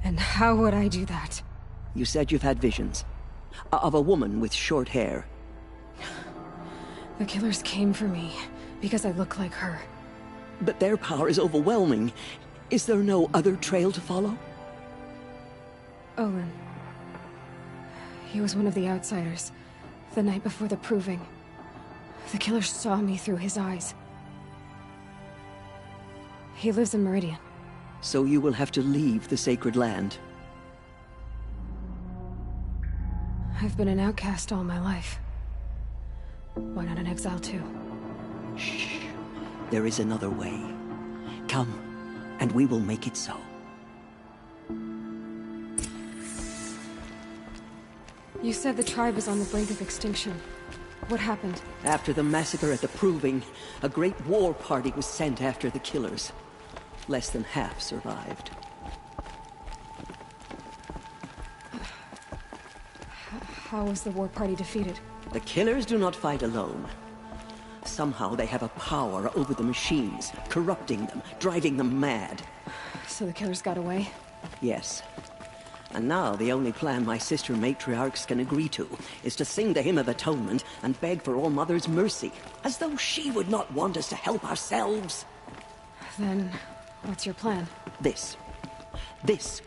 And how would I do that? You said you've had visions. Of a woman with short hair. The killers came for me, because I look like her. But their power is overwhelming. Is there no other trail to follow? Olin, He was one of the outsiders. The night before the proving. The killer saw me through his eyes. He lives in Meridian. So you will have to leave the sacred land. I've been an outcast all my life. Why not an exile too? Shh. There is another way. Come, and we will make it so. You said the tribe is on the brink of extinction. What happened? After the massacre at the Proving, a great war party was sent after the killers. Less than half survived. How was the war party defeated? The killers do not fight alone. Somehow they have a power over the machines, corrupting them, driving them mad. So the killers got away? Yes. And now the only plan my sister matriarchs can agree to is to sing the Hymn of Atonement and beg for All Mother's mercy, as though she would not want us to help ourselves. Then, what's your plan? This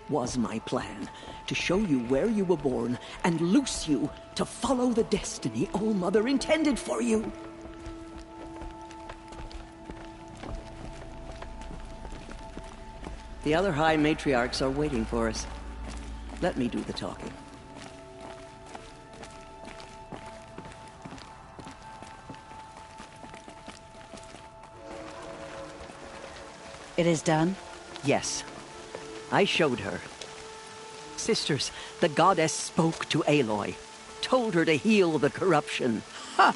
was my plan. To show you where you were born and loose you to follow the destiny All Mother intended for you. The other High Matriarchs are waiting for us. Let me do the talking. It is done? Yes. I showed her. Sisters, the goddess spoke to Aloy. Told her to heal the corruption. Ha!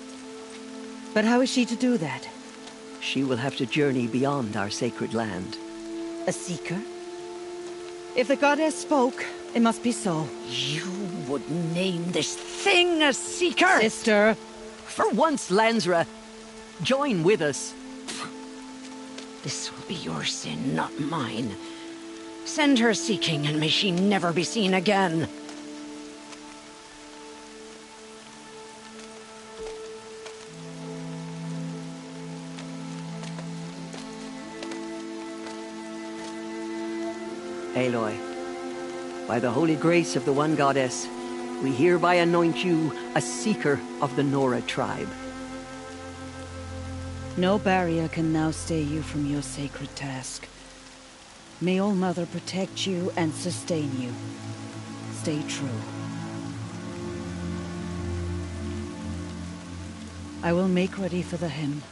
But how is she to do that? She will have to journey beyond our sacred land. A seeker? If the goddess spoke, it must be so. You would name this thing a seeker? Sister! For once, Lansra, join with us. This will be your sin, not mine. Send her seeking, and may she never be seen again. Aloy, by the holy grace of the one goddess, we hereby anoint you a seeker of the Nora tribe. No barrier can now stay you from your sacred task. May All Mother protect you and sustain you. Stay true. I will make ready for the hymn.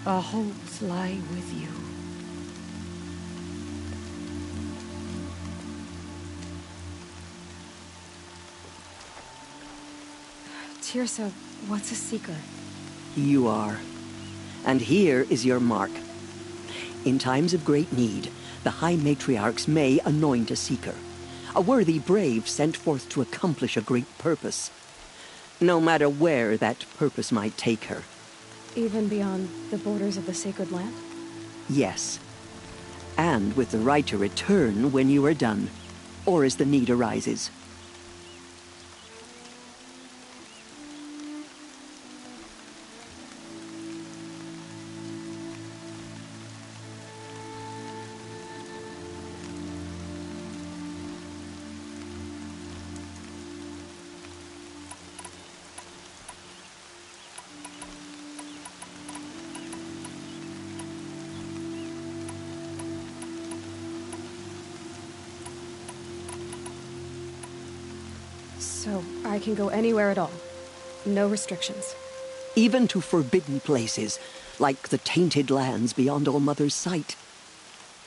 Our hopes lie with you. Teersa, what's a seeker? You are. And here is your mark. In times of great need, the High Matriarchs may anoint a seeker. A worthy brave sent forth to accomplish a great purpose. No matter where that purpose might take her. Even beyond the borders of the sacred land? Yes. And with the right to return when you are done, or as the need arises. So, I can go anywhere at all. No restrictions. Even to forbidden places, like the tainted lands beyond All Mother's sight.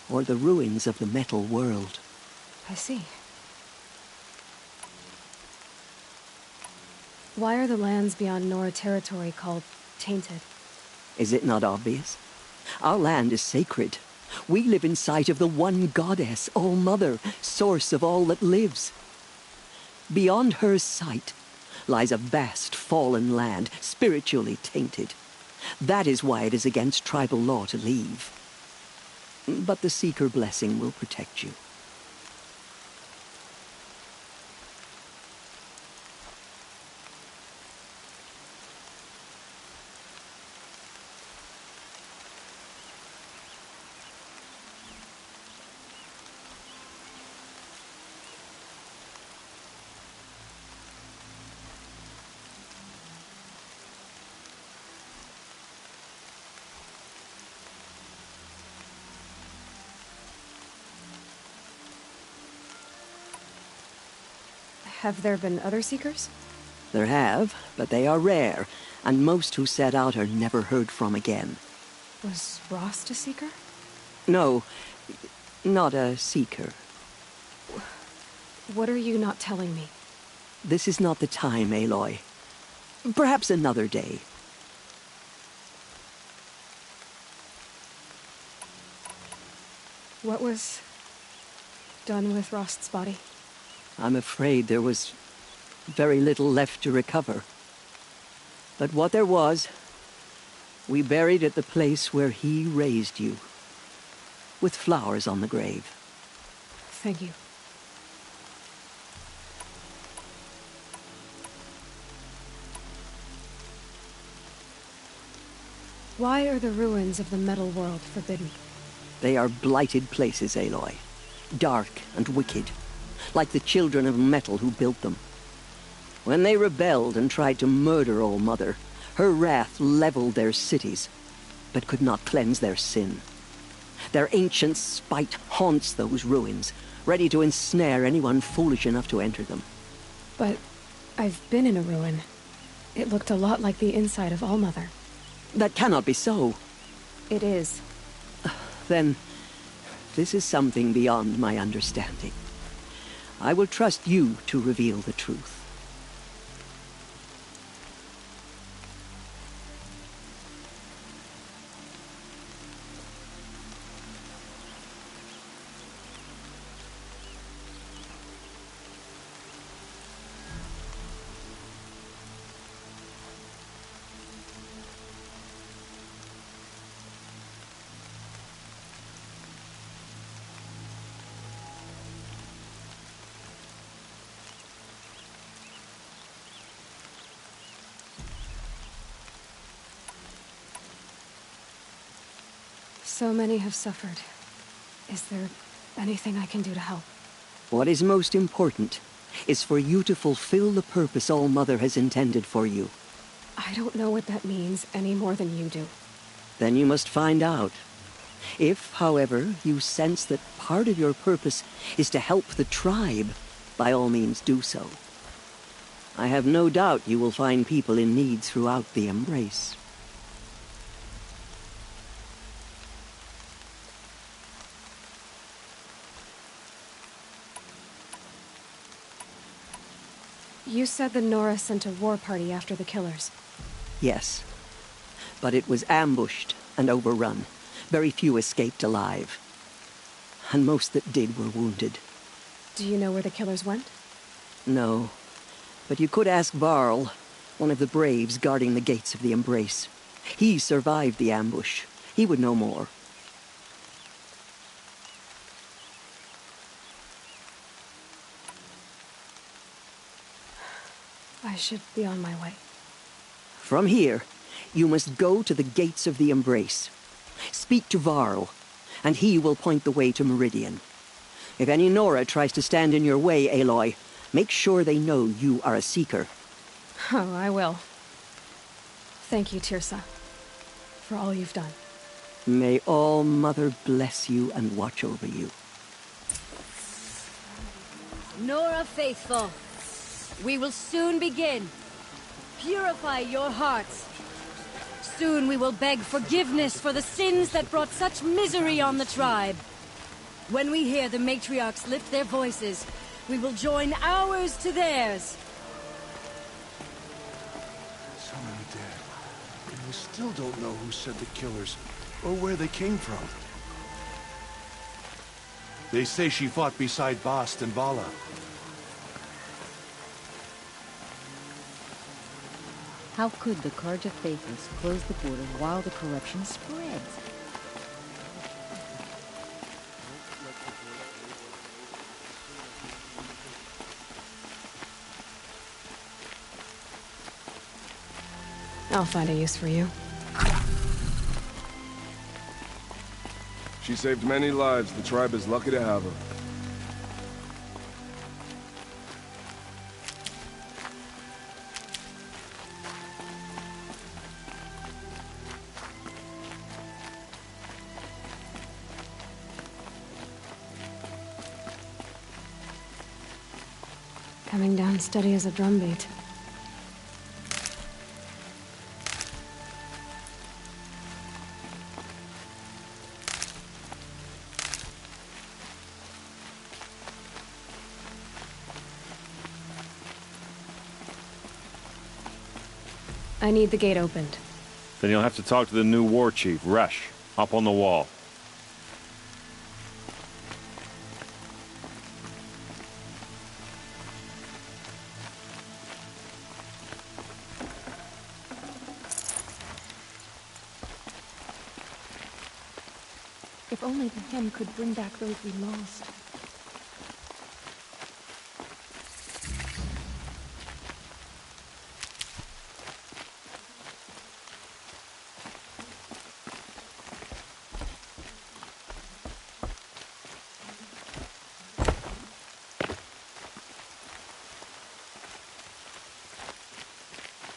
Or the ruins of the metal world. I see. Why are the lands beyond Nora territory called tainted? Is it not obvious? Our land is sacred. We live in sight of the one goddess, All Mother, source of all that lives. Beyond her sight lies a vast fallen land, spiritually tainted. That is why it is against tribal law to leave. But the Seeker blessing will protect you. Have there been other Seekers? There have, but they are rare, and most who set out are never heard from again. Was Rost a Seeker? No, not a Seeker. What are you not telling me? This is not the time, Aloy. Perhaps another day. What was done with Rost's body? I'm afraid there was very little left to recover. But what there was, we buried at the place where he raised you, with flowers on the grave. Thank you. Why are the ruins of the Metal World forbidden? They are blighted places, Aloy. Dark and wicked, like the children of metal who built them. When they rebelled and tried to murder All Mother, her wrath leveled their cities, but could not cleanse their sin. Their ancient spite haunts those ruins, ready to ensnare anyone foolish enough to enter them. But I've been in a ruin. It looked a lot like the inside of All Mother. That cannot be so. It is. Then, this is something beyond my understanding. I will trust you to reveal the truth. So many have suffered. Is there anything I can do to help? What is most important is for you to fulfill the purpose All Mother has intended for you. I don't know what that means any more than you do. Then you must find out. If, however, you sense that part of your purpose is to help the tribe, by all means do so. I have no doubt you will find people in need throughout the Embrace. You said the Nora sent a war party after the killers. Yes, but it was ambushed and overrun. Very few escaped alive. And most that did were wounded. Do you know where the killers went? No, but you could ask Varl, one of the braves guarding the gates of the Embrace. He survived the ambush. He would know more. I should be on my way. From here, you must go to the gates of the Embrace. Speak to Varl, and he will point the way to Meridian. If any Nora tries to stand in your way, Aloy, make sure they know you are a Seeker. Oh, I will. Thank you, Teersa, for all you've done. May All Mother bless you and watch over you. Nora Faithful, we will soon begin. Purify your hearts. Soon we will beg forgiveness for the sins that brought such misery on the tribe. When we hear the matriarchs lift their voices, we will join ours to theirs. So many dead. And we still don't know who sent the killers, or where they came from. They say she fought beside Bast and Vala. How could the Carja faithless close the border while the corruption spreads? I'll find a use for you. She saved many lives. The tribe is lucky to have her. Coming down steady as a drumbeat. I need the gate opened. Then you'll have to talk to the new war chief, Resh, up on the wall. If only the hymn could bring back those we lost.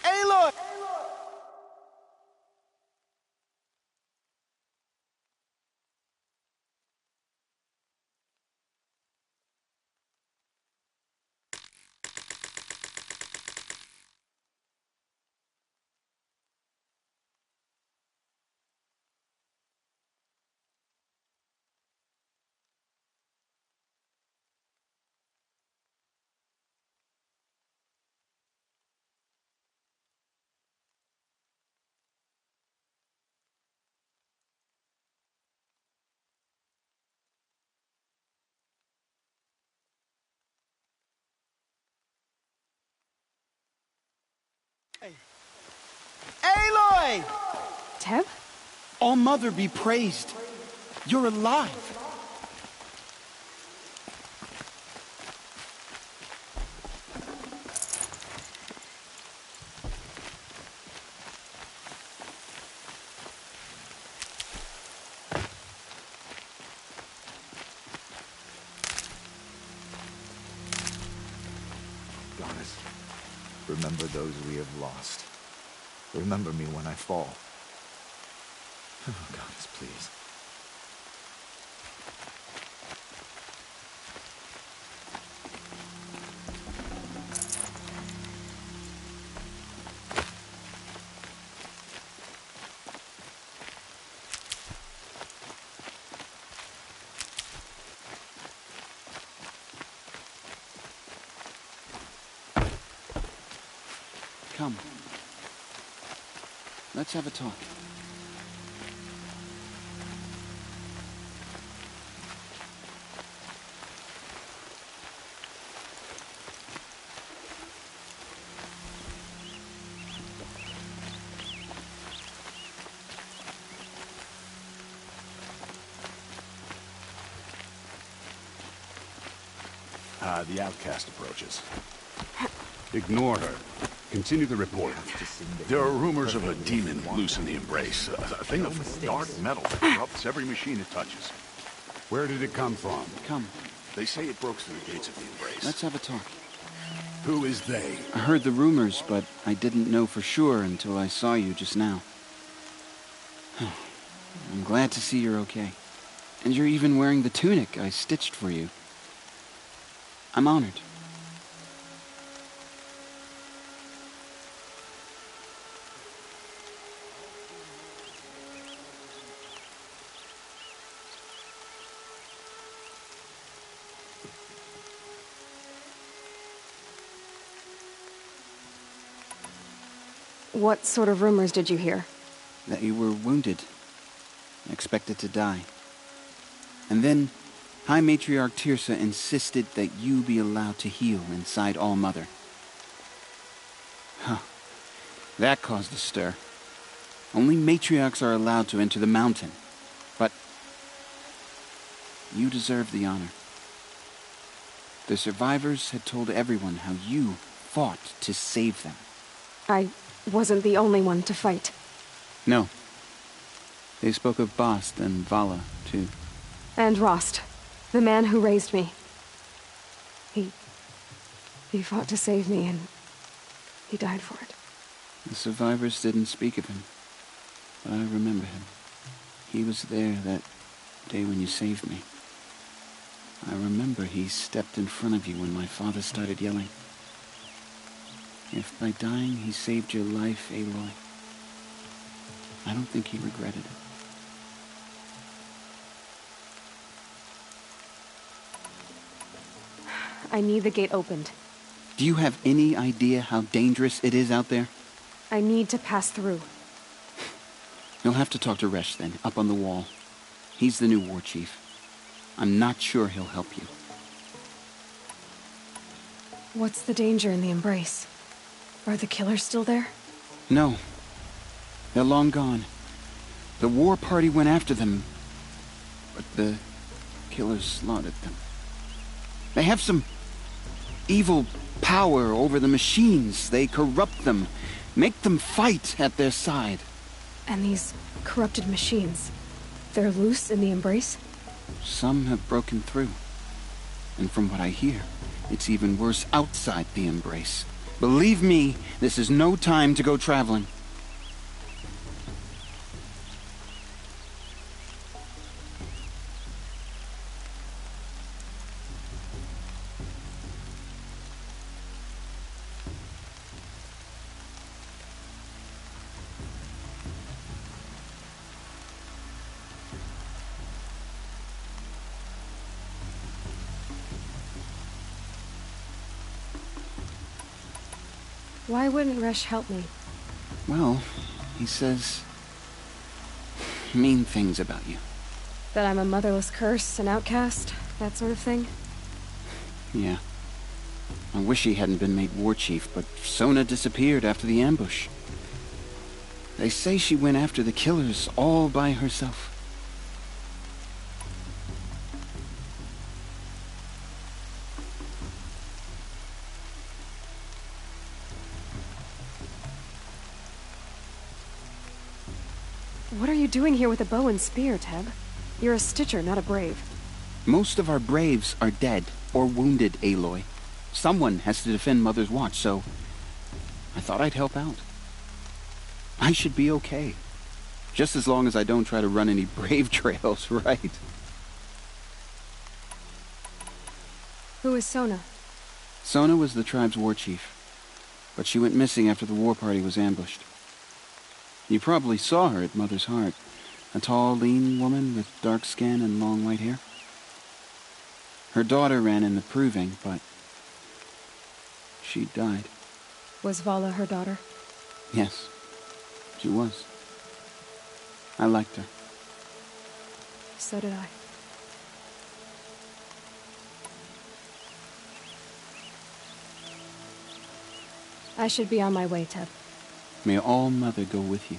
Aloy! Aloy! Teb? All Mother be praised. You're alive. Goddess, remember those we have lost. Remember me when I fall. Oh, Goddess, please. Come. Let's have a talk. The outcast approaches. Ignore her. Continue the report. There are rumors of a demon loose in the Embrace. A thing of dark metal that corrupts every machine it touches. Where did it come from? Come. They say it broke through the gates of the Embrace. Let's have a talk. Who is they? I heard the rumors, but I didn't know for sure until I saw you just now. I'm glad to see you're okay. And you're even wearing the tunic I stitched for you. I'm honored. What sort of rumors did you hear? That you were wounded. Expected to die. And then, High Matriarch Teersa insisted that you be allowed to heal inside All Mother. Huh. That caused a stir. Only matriarchs are allowed to enter the mountain. But you deserve the honor. The survivors had told everyone how you fought to save them. I wasn't the only one to fight. No. They spoke of Bast and Vala, too. And Rost, the man who raised me. He fought to save me, and he died for it. The survivors didn't speak of him, but I remember him. He was there that day when you saved me. I remember he stepped in front of you when my father started yelling. If by dying he saved your life, Aloy, I don't think he regretted it. I need the gate opened. Do you have any idea how dangerous it is out there? I need to pass through. You'll have to talk to Resh then, up on the wall. He's the new war chief. I'm not sure he'll help you. What's the danger in the Embrace? Are the killers still there? No. They're long gone. The war party went after them, but the killers slaughtered them. They have some evil power over the machines. They corrupt them, make them fight at their side. And these corrupted machines, they're loose in the Embrace? Some have broken through. And from what I hear, it's even worse outside the Embrace. Believe me, this is no time to go traveling. Why wouldn't Resh help me? Well, he says mean things about you. That I'm a motherless curse, an outcast, that sort of thing? Yeah. I wish he hadn't been made war chief, but Sona disappeared after the ambush. They say she went after the killers all by herself. What are you doing here with a bow and spear, Teb? You're a Stitcher, not a Brave. Most of our Braves are dead or wounded, Aloy. Someone has to defend Mother's Watch, so I thought I'd help out. I should be okay. Just as long as I don't try to run any Brave trails, right? Who is Sona? Sona was the tribe's war chief, but she went missing after the war party was ambushed. You probably saw her at Mother's Heart. A tall, lean woman with dark skin and long white hair. Her daughter ran in the proving, but she died. Was Vala her daughter? Yes, she was. I liked her. So did I. I should be on my way, Teb. May All Mother go with you.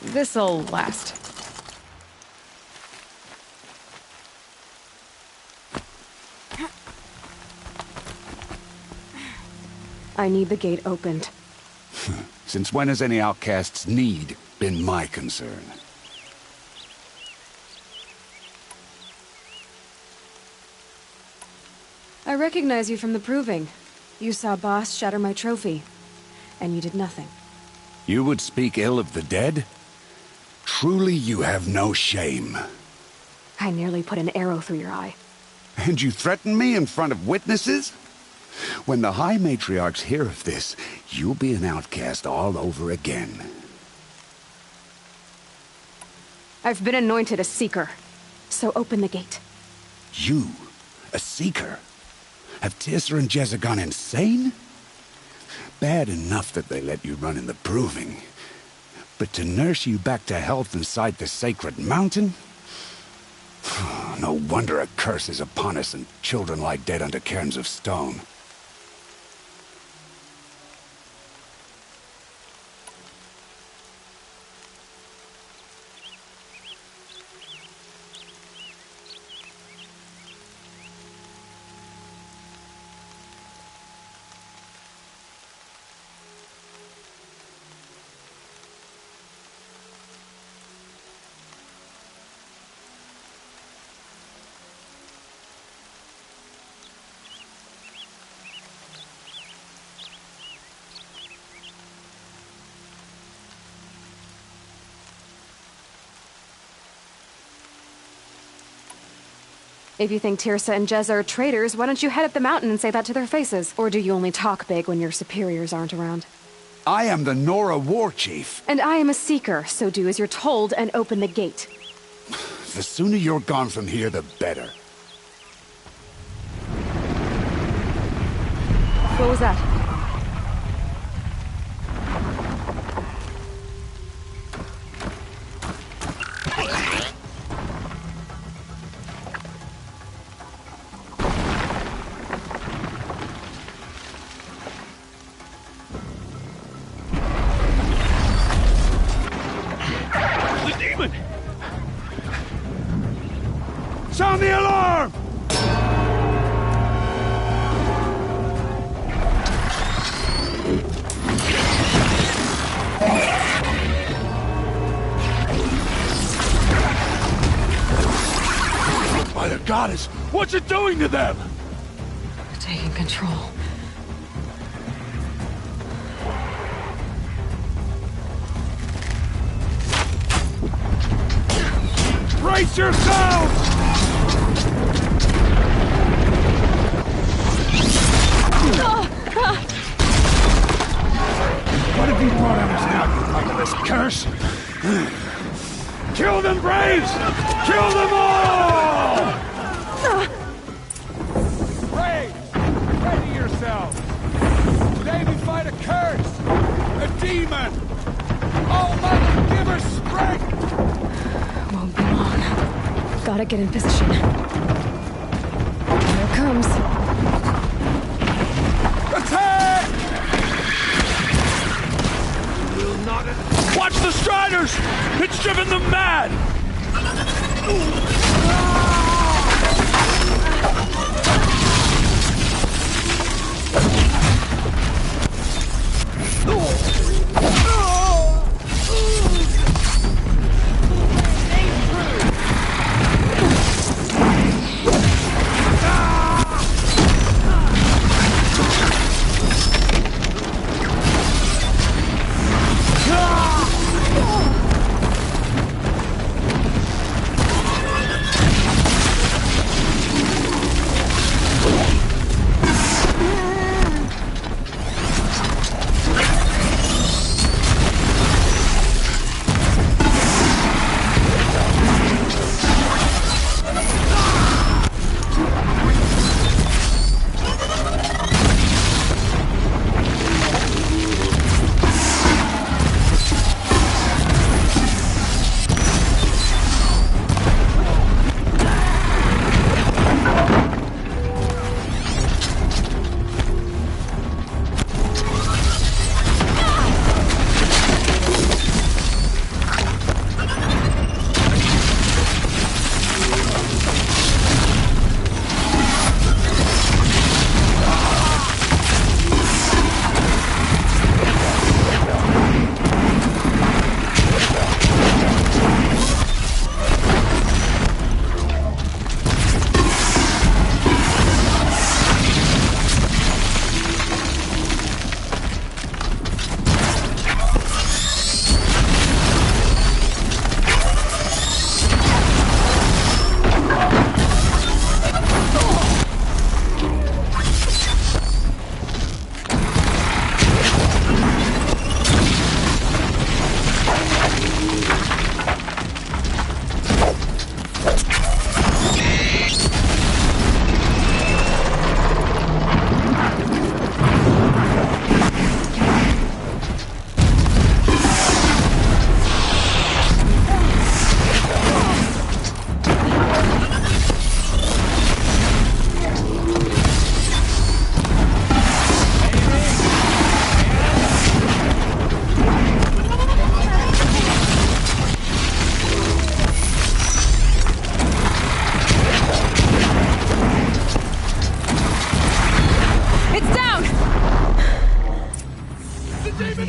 This'll last. I need the gate opened. Since when has any outcast's need been my concern? I recognize you from the proving. You saw Boss shatter my trophy, and you did nothing. You would speak ill of the dead? Truly you have no shame. I nearly put an arrow through your eye. And you threaten me in front of witnesses? When the High Matriarchs hear of this, you'll be an outcast all over again. I've been anointed a Seeker, so open the gate. You? A Seeker? Have Teersa and Jezza gone insane? Bad enough that they let you run in the proving. But to nurse you back to health inside the sacred mountain? No wonder a curse is upon us and children lie dead under cairns of stone. If you think Tirsa and Jezza are traitors, why don't you head up the mountain and say that to their faces? Or do you only talk big when your superiors aren't around? I am the Nora War Chief. And I am a Seeker, so do as you're told and open the gate. The sooner you're gone from here, the better. What was that? Sound the alarm! By the goddess, what's it doing to them? Taking control. Brace yourselves! What have you brought on us now, you motherless curse? Kill them, Braves! Kill them all! Braves, ready yourselves! Today we fight a curse! A demon! Oh, Mother, give her strength! Won't be long. Gotta get in position. Here it comes. Attack! Will not... Watch the Striders! It's driven them mad!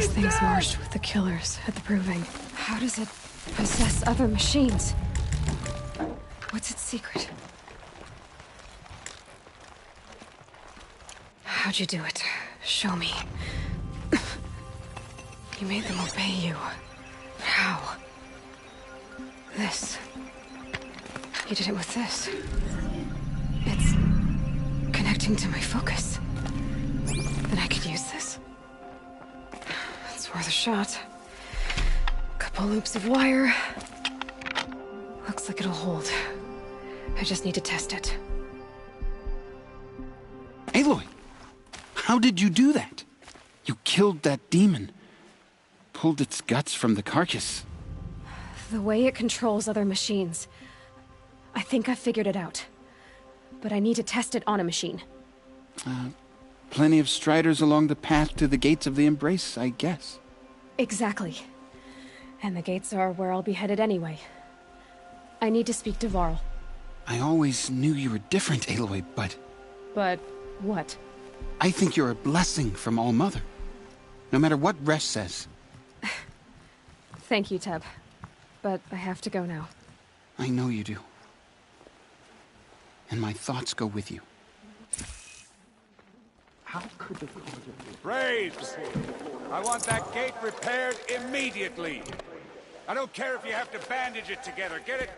thing's marched with the killers at the Proving. How does it possess other machines? What's its secret? How'd you do it? Show me. You made them obey you. How? This. You did it with this. It's connecting to my focus. Then I could use this. It's worth a shot. Couple loops of wire. Looks like it'll hold. I just need to test it. Aloy! How did you do that? You killed that demon. Pulled its guts from the carcass. The way it controls other machines. I think I figured it out. But I need to test it on a machine. Plenty of striders along the path to the gates of the Embrace, I guess. Exactly. And the gates are where I'll be headed anyway. I need to speak to Varl. I always knew you were different, Aloy, but... But what? I think you're a blessing from All Mother. No matter what Resh says. Thank you, Teb. But I have to go now. I know you do. And my thoughts go with you. How could the Braves! I want that gate repaired immediately. I don't care if you have to bandage it together. Get it?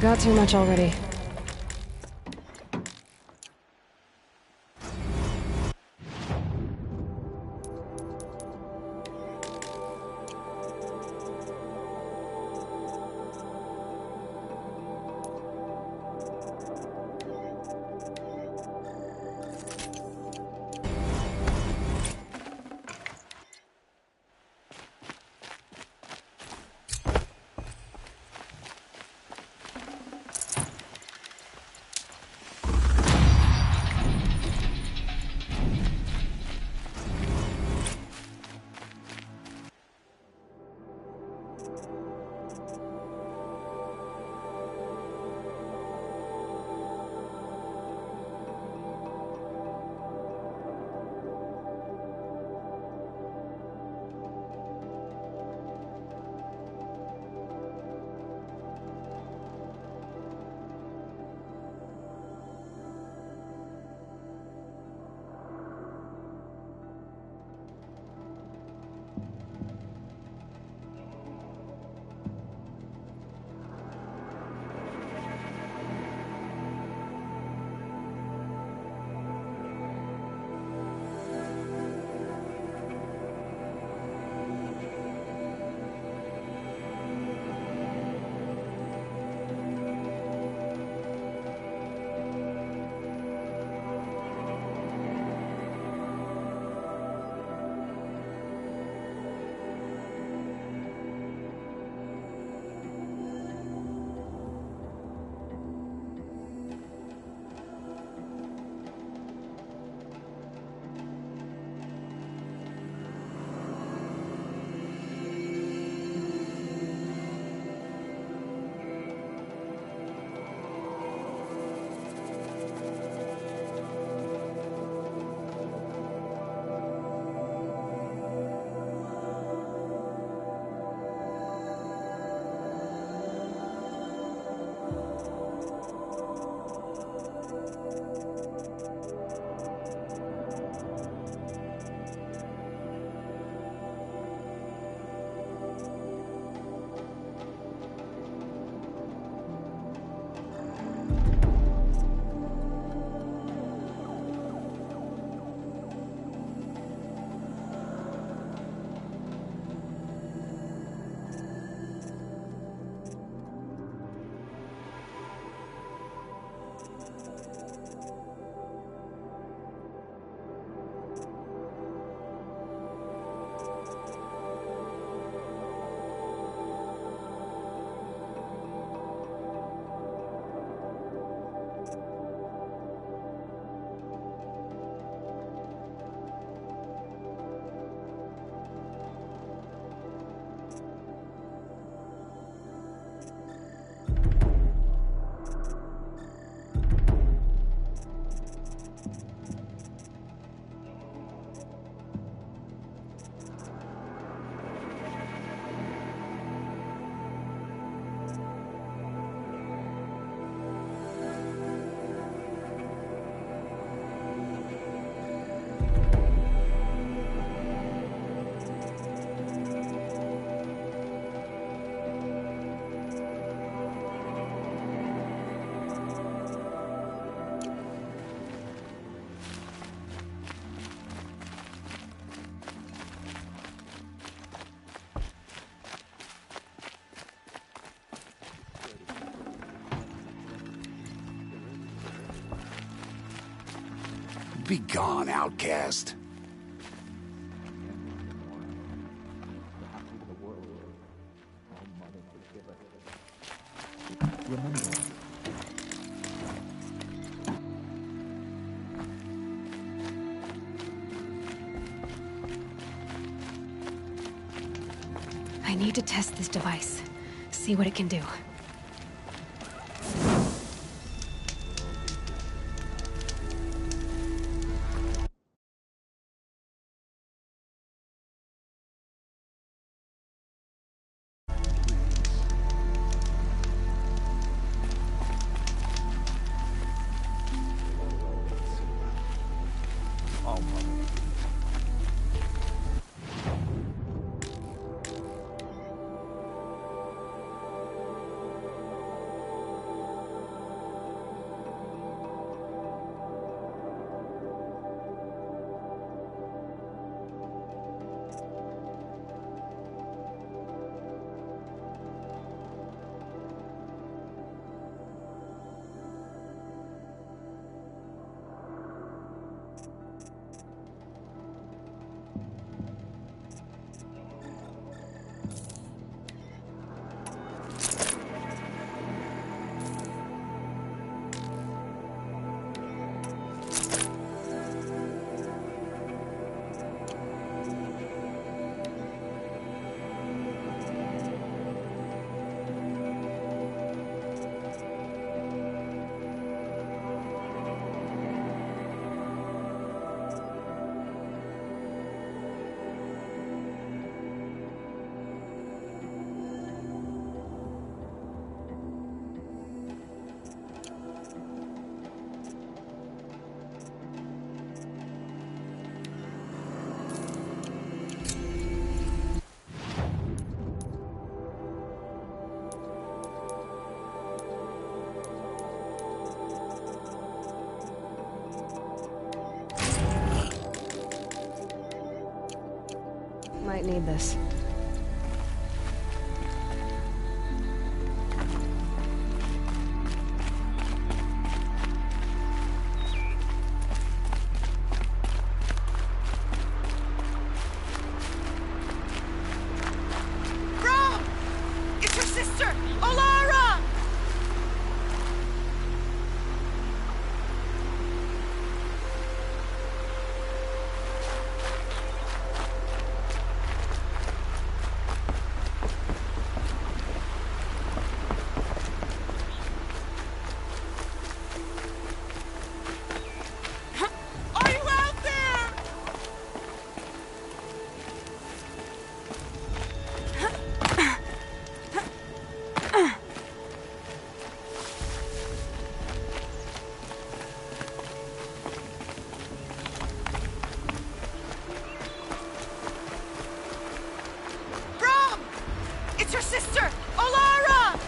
Got too much already. Be gone, outcast. I need to test this device. See what it can do. Might need this. Brom! It's your sister, Olara! Are you out there? Brom! It's your sister, Olara!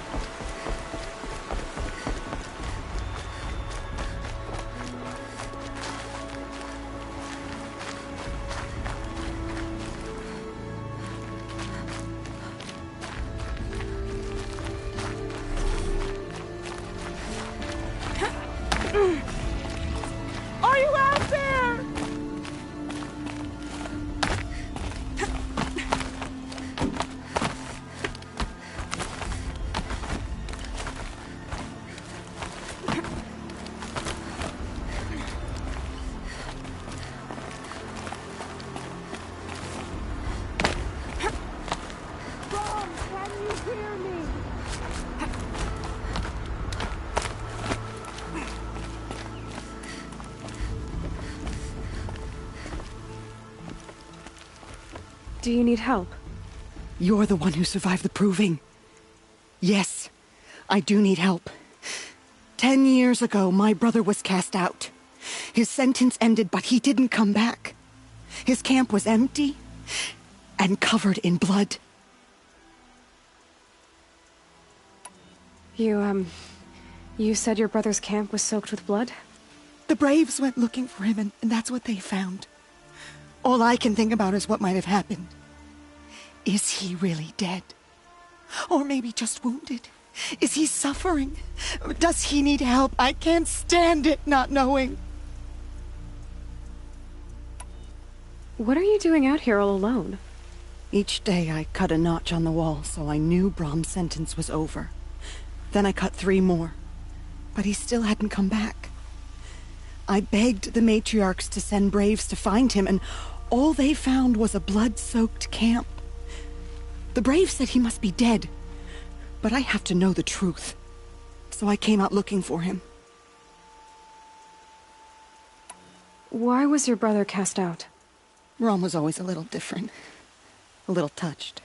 Are you out there? Brom, can you hear me? Do you need help? You're the one who survived the proving. Yes, I do need help. 10 years ago, my brother was cast out. His sentence ended, but he didn't come back. His camp was empty and covered in blood. You said your brother's camp was soaked with blood? The Braves went looking for him, and that's what they found. All I can think about is what might have happened. Is he really dead? Or maybe just wounded? Is he suffering? Does he need help? I can't stand it not knowing. What are you doing out here all alone? Each day I cut a notch on the wall so I knew Brom's sentence was over. Then I cut 3 more. But he still hadn't come back. I begged the matriarchs to send Braves to find him, and all they found was a blood-soaked camp. The Braves said he must be dead, but I have to know the truth. So I came out looking for him. Why was your brother cast out? Brom was always a little different. A little touched.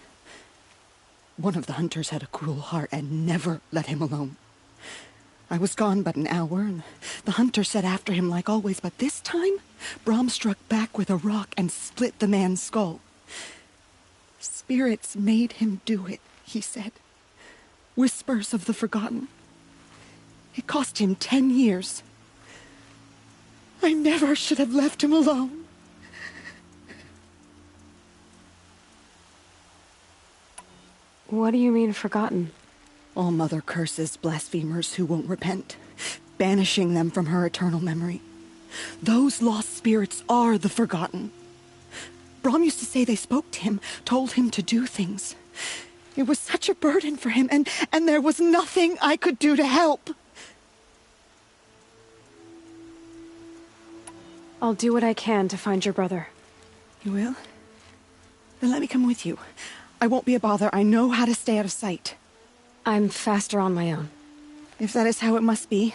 One of the hunters had a cruel heart and never let him alone. I was gone but an hour, and the hunter set after him like always, but this time, Brom struck back with a rock and split the man's skull. Spirits made him do it, he said. Whispers of the forgotten. It cost him 10 years. I never should have left him alone. What do you mean, forgotten? All Mother curses blasphemers who won't repent, banishing them from her eternal memory. Those lost spirits are the forgotten. Brom used to say they spoke to him, told him to do things. It was such a burden for him, and there was nothing I could do to help. I'll do what I can to find your brother. You will? Then let me come with you. I won't be a bother. I know how to stay out of sight. I'm faster on my own. If that is how it must be,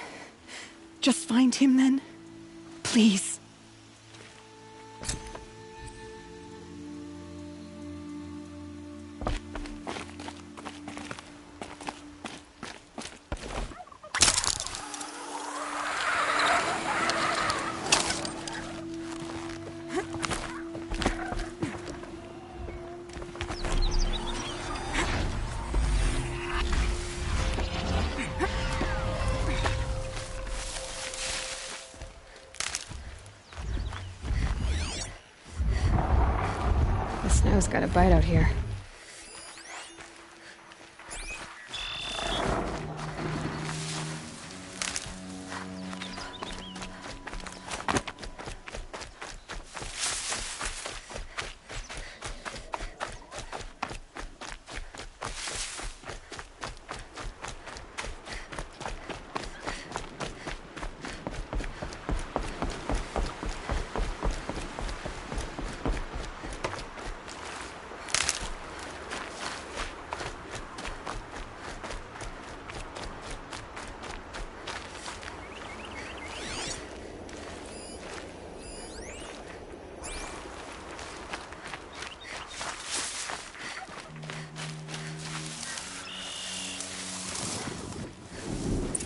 just find him then. Please. The snow's got a bite out here.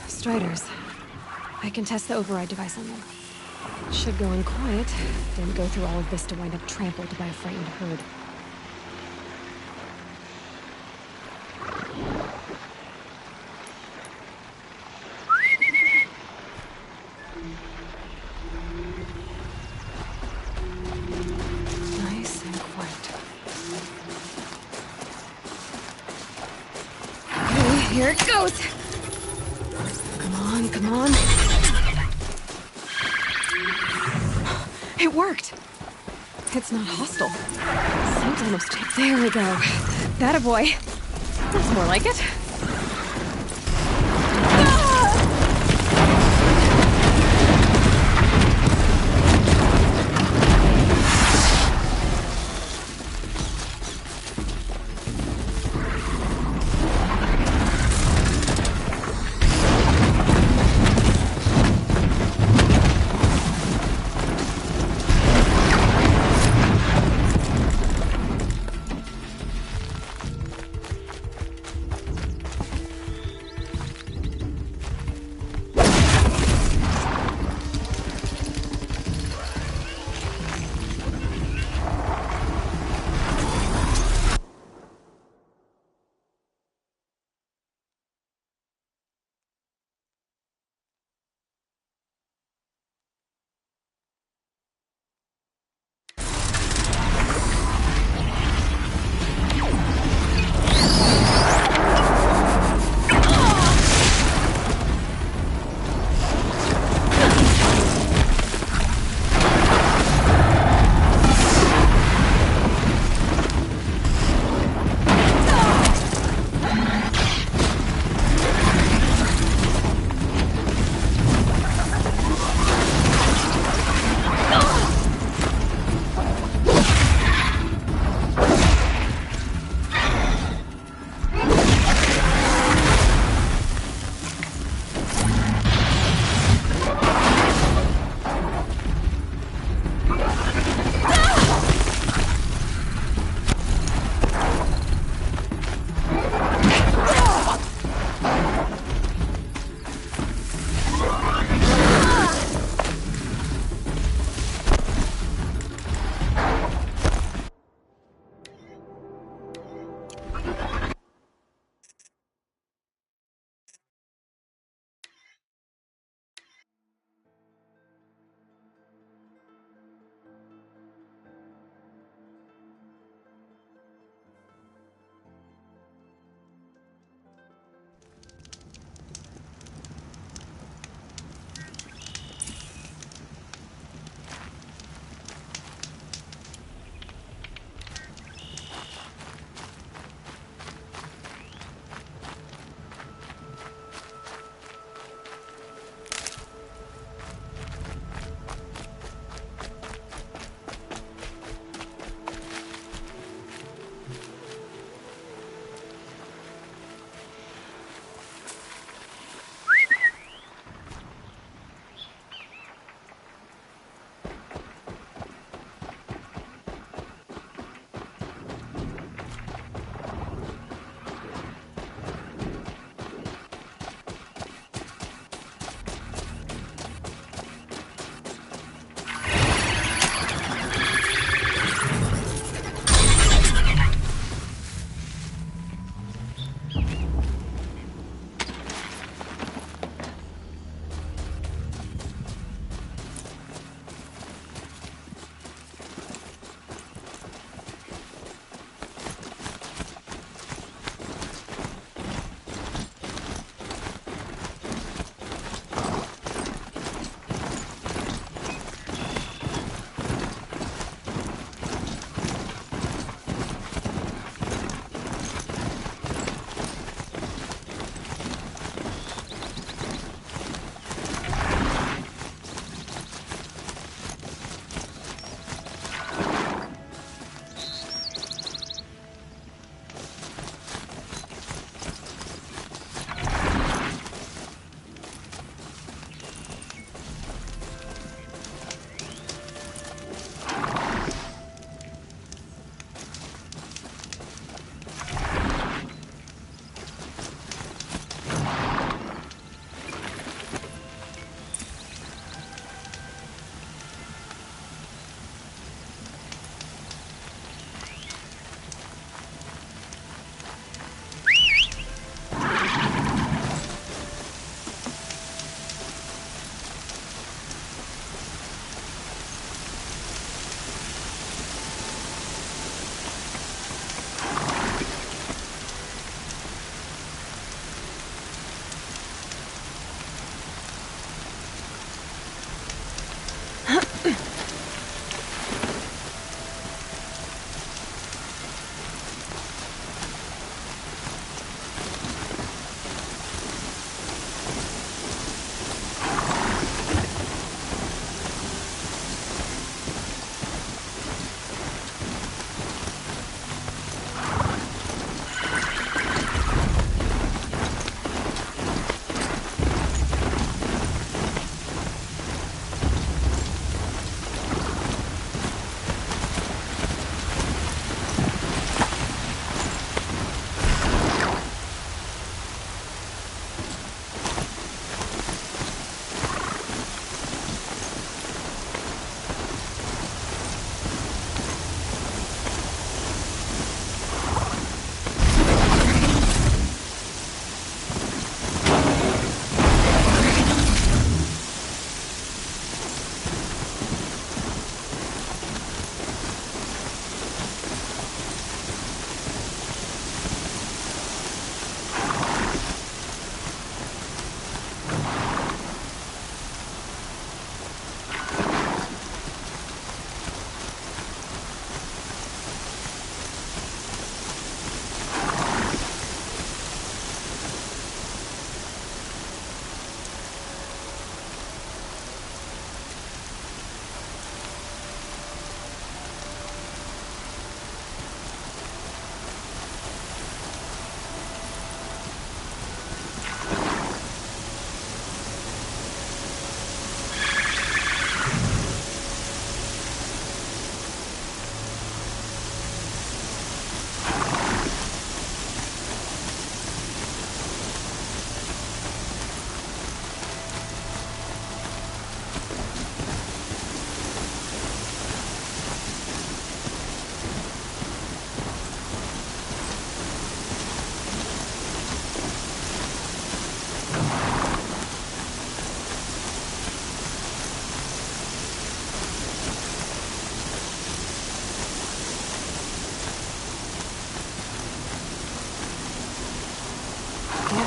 Striders. I can test the override device on them. Should go in quiet, then go through all of this to wind up trampled by a frightened herd. Nice and quiet. Okay, here it goes! Come on. It worked. It's not hostile. Seems almost... There we go. That a boy. That's more like it.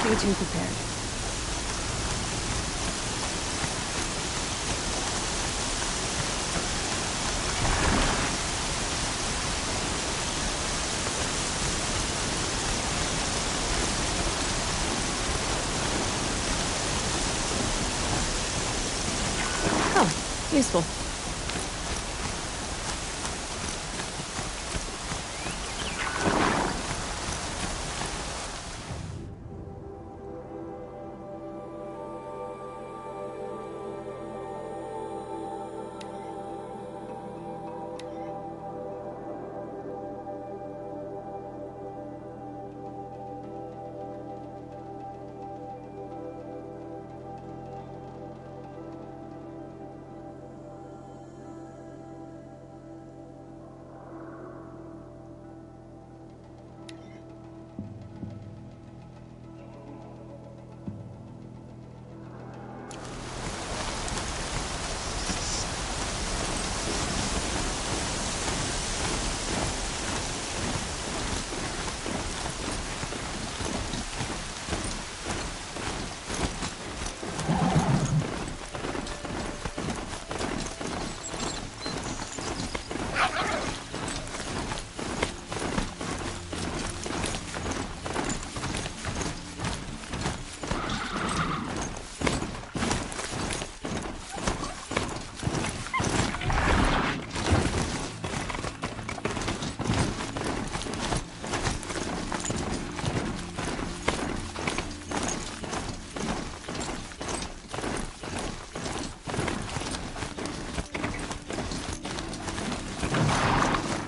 Stay tuned prepared. Oh, useful.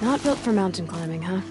Not built for mountain climbing, huh?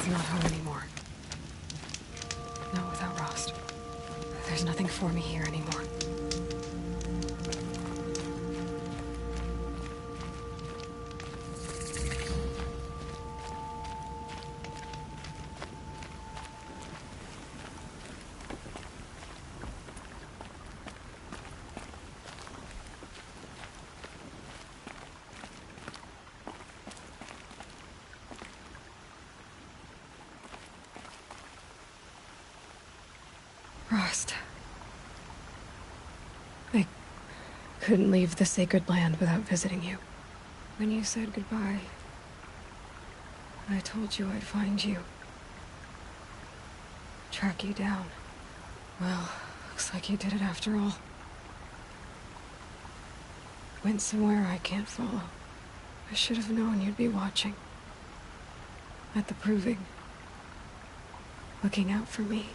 It's not home anymore. Not without Rost. There's nothing for me here anymore. Rost. I couldn't leave the sacred land without visiting you. When you said goodbye, I told you I'd find you. Track you down. Well, looks like you did it after all. Went somewhere I can't follow. I should have known you'd be watching. At the proving. Looking out for me.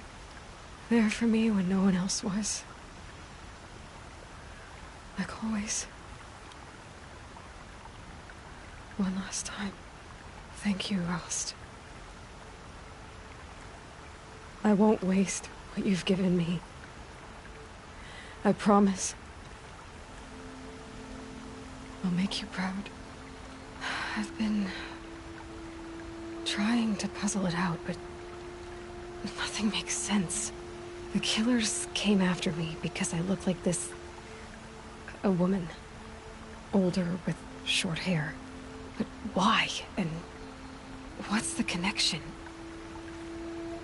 There for me when no one else was. Like always. One last time. Thank you, Rost. I won't waste what you've given me. I promise. I'll make you proud. I've been trying to puzzle it out, but nothing makes sense. The killers came after me because I look like this... a woman. Older with short hair. But why? And what's the connection?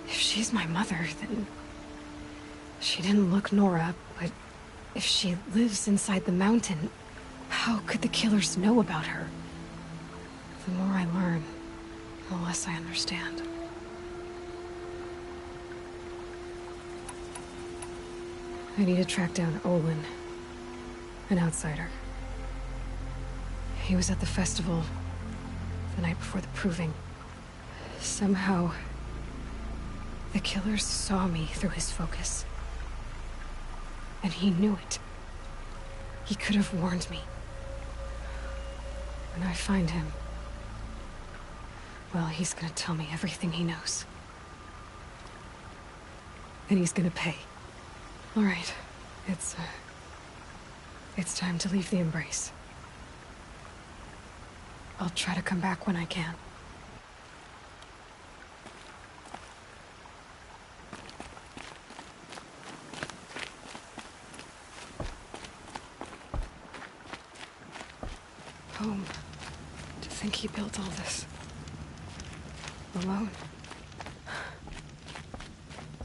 If she's my mother, then... she didn't look Nora, but if she lives inside the mountain, how could the killers know about her? The more I learn, the less I understand. I need to track down Olin, an outsider. He was at the festival the night before the proving. Somehow, the killers saw me through his focus. And he knew it. He could have warned me. When I find him, well, he's gonna tell me everything he knows. And he's gonna pay. All right, it's time to leave the Embrace. I'll try to come back when I can. Home. To think he built all this. Alone.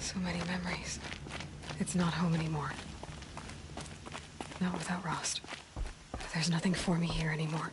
So many memories. It's not home anymore. Not without Rost. There's nothing for me here anymore.